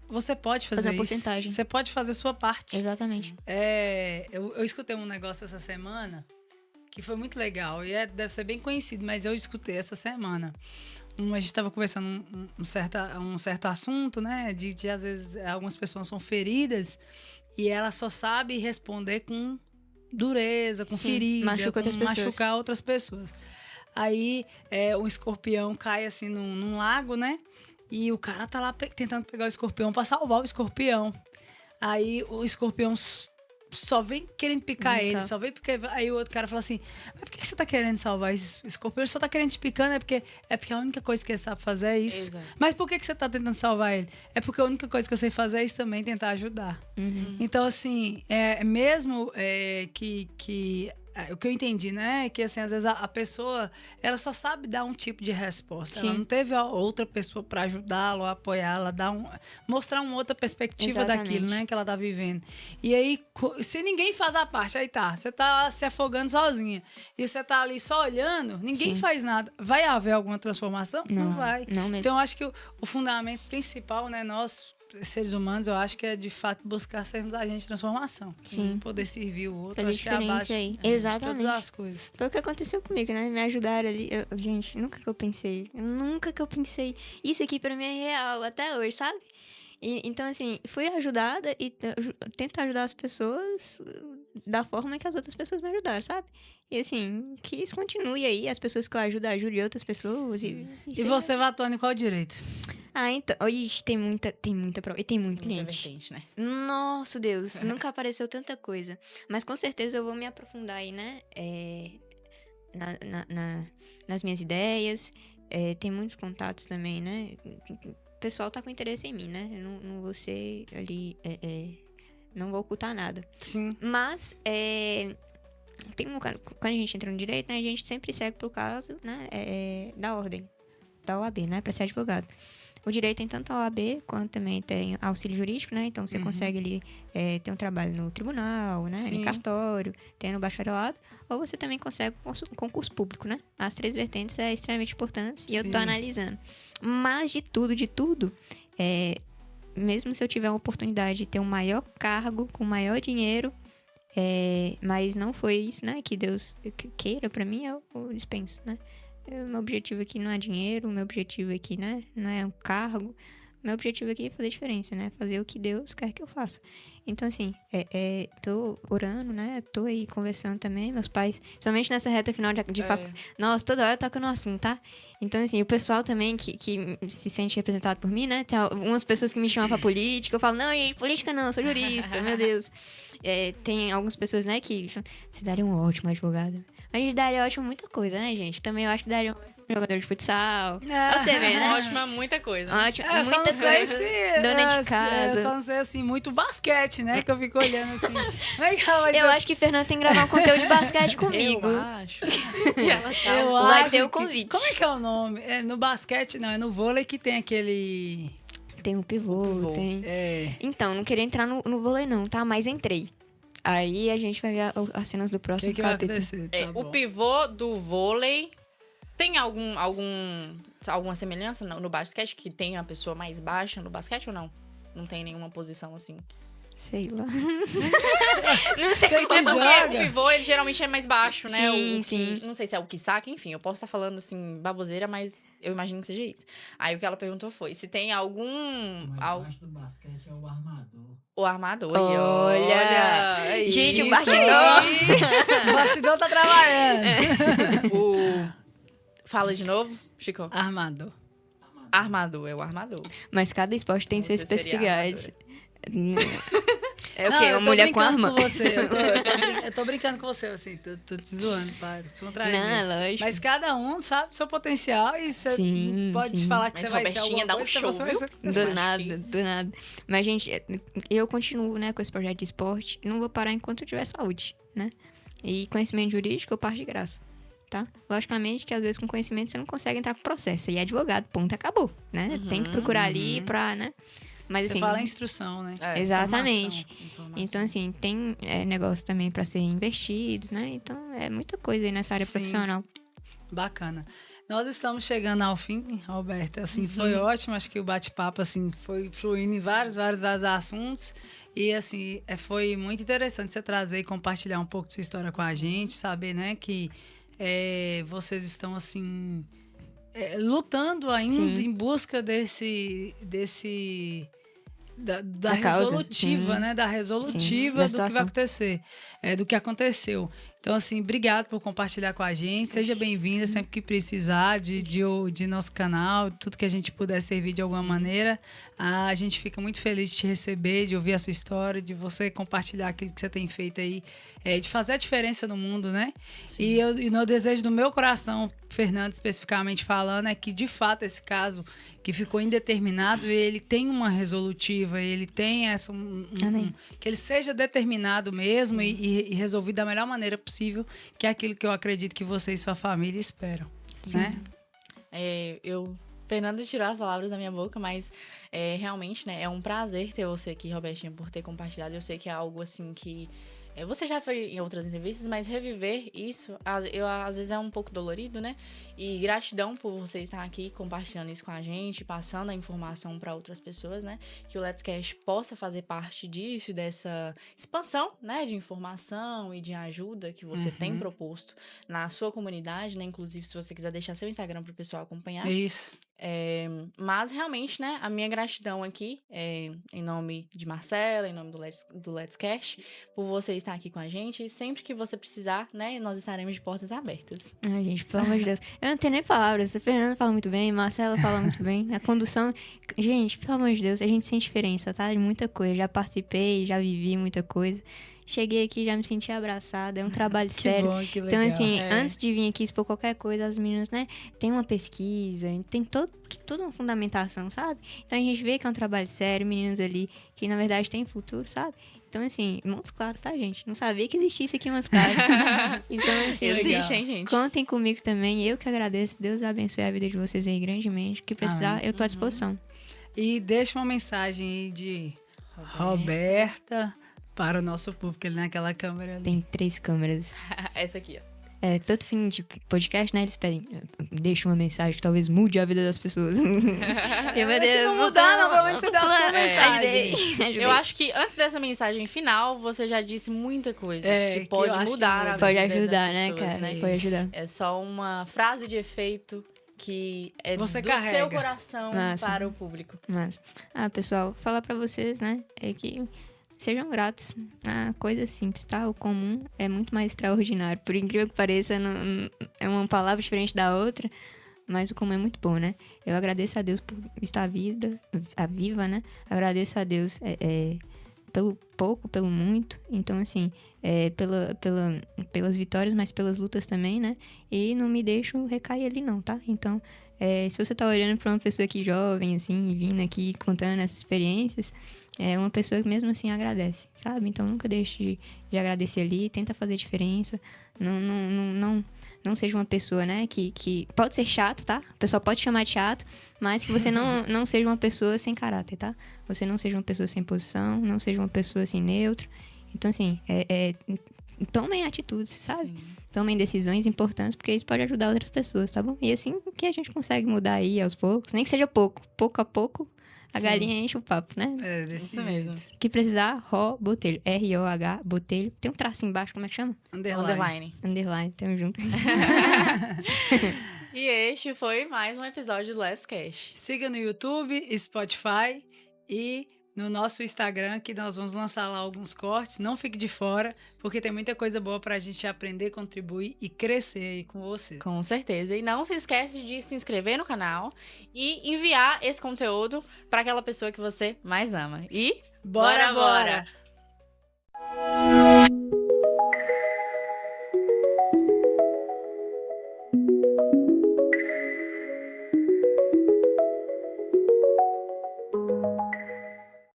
você pode fazer Fazer uma isso. porcentagem. Você pode fazer a sua parte. exatamente. Eu escutei um negócio essa semana que foi muito legal e deve ser bem conhecido, mas eu escutei essa semana. A gente estava conversando um certo assunto, né? De às vezes algumas pessoas são feridas e ela só sabe responder com dureza, com Sim, ferida, machuca outras pessoas. machucar outras pessoas. Aí um escorpião cai assim num lago, né? E o cara tá lá tentando pegar o escorpião pra salvar o escorpião. Aí o escorpião só vem querendo picar ele, só vem porque... Aí o outro cara fala assim, mas por que você tá querendo salvar esse escorpião? Ele só tá querendo te picando, é porque a única coisa que ele sabe fazer é isso. Exato. Mas por que você tá tentando salvar ele? É porque a única coisa que eu sei fazer é isso também, tentar ajudar. Então, assim, mesmo que o que eu entendi, né? É que, assim, às vezes a pessoa, ela só sabe dar um tipo de resposta. Sim. Ela não teve a outra pessoa para ajudá-la, apoiá-la, mostrar uma outra perspectiva Exatamente. daquilo, né? Que ela tá vivendo. E aí, se ninguém faz a parte, aí tá, você tá se afogando sozinha. E você tá ali só olhando, ninguém Sim. faz nada. Vai haver alguma transformação? Não vai. não mesmo. Então, eu acho que o fundamento principal, né? Nós, seres humanos, eu acho que é de fato buscar sermos agentes de transformação. Sim. Poder servir o outro, Fazer acho que é a base diferença aí. de Exatamente. todas as coisas. Foi o que aconteceu comigo, né? Me ajudaram ali. Gente, nunca que eu pensei. Isso aqui pra mim é real, até hoje, sabe? Então, assim, fui ajudada e tento ajudar as pessoas da forma que as outras pessoas me ajudaram, sabe? E, assim, que isso continue aí. As pessoas que eu ajudo, ajudem outras pessoas. E você vai atuando em qual direito? Então... Ixi, tem muita prova. E tem muito Muita cliente. vertente, né? Nossa, Deus, nunca apareceu tanta coisa. Mas com certeza eu vou me aprofundar aí, né? Nas minhas ideias. Tem muitos contatos também, né? O pessoal tá com interesse em mim, né? Eu não vou ser ali... não vou ocultar nada. Sim. Mas, quando a gente entra no direito, né? A gente sempre segue pro caso, né? Da ordem. Da OAB, né? Pra ser advogado. O direito tem tanto a OAB quanto também tem auxílio jurídico, né? Então, você consegue ali ter um trabalho no tribunal, né? Sim. No cartório, tem no bacharelado. Ou você também consegue concurso público, né? As 3 vertentes é extremamente importantes e eu tô Sim. analisando. Mas de tudo, mesmo se eu tiver uma oportunidade de ter um maior cargo, com maior dinheiro, mas não foi isso, né, que Deus queira pra mim, eu dispenso, né? Meu objetivo aqui não é dinheiro, meu objetivo aqui, né, não é um cargo. Meu objetivo aqui é fazer diferença, né? Fazer o que Deus quer que eu faça. Então, assim, tô orando, né? Tô aí conversando também. Meus pais, principalmente nessa reta final de faculdade. Nossa, toda hora toca no assunto, tá? Então, assim, o pessoal também que se sente representado por mim, né? Tem algumas pessoas que me chamam pra política. Eu falo, não, gente, política não, eu sou jurista, meu Deus. Tem algumas pessoas, né, que você daria um ótimo advogado. A gente daria ótimo muita coisa, né, gente? Também eu acho que daria um ótimo jogador de futsal. Pra você ver, né? Ótima, muita coisa. Ótimo, Eu só muita não sei coisa. se... Dona de Eu casa. só não sei, assim, muito basquete, né? Que eu fico olhando assim. Legal, mas Eu acho que Fernanda tem que gravar um conteúdo de basquete comigo. Eu acho. E ela tá- Eu Vai acho ter o que- convite. Como é que é o nome? É no basquete, não. É no vôlei que tem aquele... Tem um pivô, tem... Então, não queria entrar no vôlei não, tá? Mas entrei. Aí a gente vai ver as cenas do O próximo que vai capítulo. acontecer? Tá o bom. pivô do vôlei tem alguma semelhança no basquete? Que tem a pessoa mais baixa no basquete ou não? Não tem nenhuma posição assim? Sei lá. Não sei É que porque o joga. pivô, ele geralmente é mais baixo, né? Sim, O que- sim. Não sei se é o que saca, enfim. Eu posso estar falando, assim, baboseira, mas eu imagino que seja isso. Aí o que ela perguntou foi se tem algum... Mas parte do basquete é o armador. O armador. Olha! Aí. Gente, o Isso bastidor! aí. O bastidor tá trabalhando. Fala de novo, Chico. Armador. Armador, é o armador. Mas cada esporte tem suas Você seria especificidades. É o Não, quê? eu Uma tô mulher com brincando arma? com você. Eu tô brincando com você, assim. Tô te zoando, para descontrair Não, mesmo. lógico. Mas cada um sabe seu potencial e você Sim, pode sim. falar que Mas você vai ser Robertinha alguma dá um coisa, show, você vai ser viu? outra pessoa. Do nada, do nada. Mas, gente, eu continuo, né, com esse projeto de esporte. Não vou parar enquanto eu tiver saúde, né? E conhecimento jurídico eu parto de graça, tá? Logicamente que às vezes com conhecimento você não consegue entrar com processo. E advogado, ponto, acabou, né? Tem que procurar ali pra, né? Mas Você assim... fala instrução, né? É, Exatamente. informação. Então, assim, tem negócio também pra ser investidos, né? Então, é muita coisa aí nessa área Sim. profissional. Bacana. Nós estamos chegando ao fim, Roberta. Assim, foi ótimo. Acho que o bate-papo, assim, foi fluindo em vários assuntos. E, assim, foi muito interessante você trazer e compartilhar um pouco de sua história com a gente. Saber, né, que vocês estão, assim, lutando ainda Sim. em busca da Da causa. resolutiva, Sim. né? Da Sim, resolutiva da do que vai situação. acontecer, do que aconteceu. Então, assim, obrigado por compartilhar com a gente. Seja bem-vinda sempre que precisar de nosso canal, tudo que a gente puder servir de alguma maneira. A gente fica muito feliz de te receber, de ouvir a sua história, de você compartilhar aquilo que você tem feito aí, de fazer a diferença no mundo, né? E no desejo do meu coração, Fernando especificamente falando, é que, de fato, esse caso que ficou indeterminado, ele tem uma resolutiva, ele tem essa... que ele seja determinado mesmo e resolvido da melhor maneira possível, que é aquilo que eu acredito que você e sua família esperam, né? Fernanda tirou as palavras da minha boca, mas realmente, né, é um prazer ter você aqui, Robertinha, por ter compartilhado. Eu sei que é algo assim que você já foi em outras entrevistas, mas reviver isso, às vezes é um pouco dolorido, né? E gratidão por você estar aqui compartilhando isso com a gente, passando a informação para outras pessoas, né? Que o Let's Cash possa fazer parte disso, dessa expansão, né? De informação e de ajuda que você tem proposto na sua comunidade, né? Inclusive, se você quiser deixar seu Instagram para o pessoal acompanhar. Isso. Mas realmente, né, a minha gratidão aqui em nome de Marcela, em nome do Let's Cash, por você estar aqui com a gente, e sempre que você precisar, né, nós estaremos de portas abertas. Ai, gente, pelo amor de Deus. Eu não tenho nem palavras. A Fernanda fala muito bem, a Marcela fala muito bem. A condução... Gente, pelo amor de Deus, a gente sente diferença, tá? De muita coisa. Já participei, já vivi muita coisa. Cheguei aqui, já me senti abraçada. É um trabalho Que sério. bom, que legal. Então, assim, antes de vir aqui expor qualquer coisa, as meninas, né, tem uma pesquisa, tem toda uma fundamentação, sabe? Então, a gente vê que é um trabalho sério, meninas ali que, na verdade, têm futuro, sabe? Então, assim, Montes Claros, tá, gente? Não sabia que existisse aqui Montes Claros. Então, assim, Existe, hein, gente? contem comigo também. Eu que agradeço. Deus abençoe a vida de vocês aí grandemente. O que precisar, eu tô à disposição. E deixa uma mensagem aí de Roberta para o nosso público ali naquela câmera ali. Tem 3 câmeras. Essa aqui, ó. Todo fim de podcast, né? Eles pedem, deixa uma mensagem que talvez mude a vida das pessoas. Meu Deus, se não mudar, não, pelo menos você dá a sua mensagem. Ajudei. Eu acho que antes dessa mensagem final, você já disse muita coisa É, que pode que eu acho mudar que a vida Pode das ajudar, né, pessoas, cara? né? Pode ajudar. É só uma frase de efeito que é Você do carrega. seu coração Massa. para o público. Mas, pessoal, falar pra vocês, né, é que sejam gratos. A coisa simples, tá? O comum é muito mais extraordinário. Por incrível que pareça, é uma palavra diferente da outra, mas o comum é muito bom, né? Eu agradeço a Deus por estar viva, né? Agradeço a Deus pelo pouco, pelo muito. Então, assim, pelas vitórias, mas pelas lutas também, né? E não me deixo recair ali não, tá? Então, se você tá olhando pra uma pessoa aqui jovem, assim, vindo aqui contando essas experiências, é uma pessoa que mesmo assim agradece, sabe? Então, nunca deixe de agradecer ali, tenta fazer diferença. Não seja uma pessoa, né, que pode ser chata, tá? O pessoal pode chamar de chato, mas que você não seja uma pessoa sem caráter, tá? Você não seja uma pessoa sem posição, não seja uma pessoa assim neutra. Então, assim, tomem atitudes, sabe? Sim. Tomem decisões importantes, porque isso pode ajudar outras pessoas, tá bom? E assim que a gente consegue mudar aí aos poucos, nem que seja pouco a pouco, a galinha enche o papo, né? É, desse Isso jeito. mesmo. Que precisar, Botelho, ROH Botelho. Tem um traço embaixo, como é que chama? Underline. Underline, tamo junto. E este foi mais um episódio do Last Cash. Siga no YouTube, Spotify e no nosso Instagram, que nós vamos lançar lá alguns cortes. Não fique de fora, porque tem muita coisa boa pra gente aprender, contribuir e crescer aí com você. Com certeza. E não se esquece de se inscrever no canal e enviar esse conteúdo para aquela pessoa que você mais ama. E Bora, bora!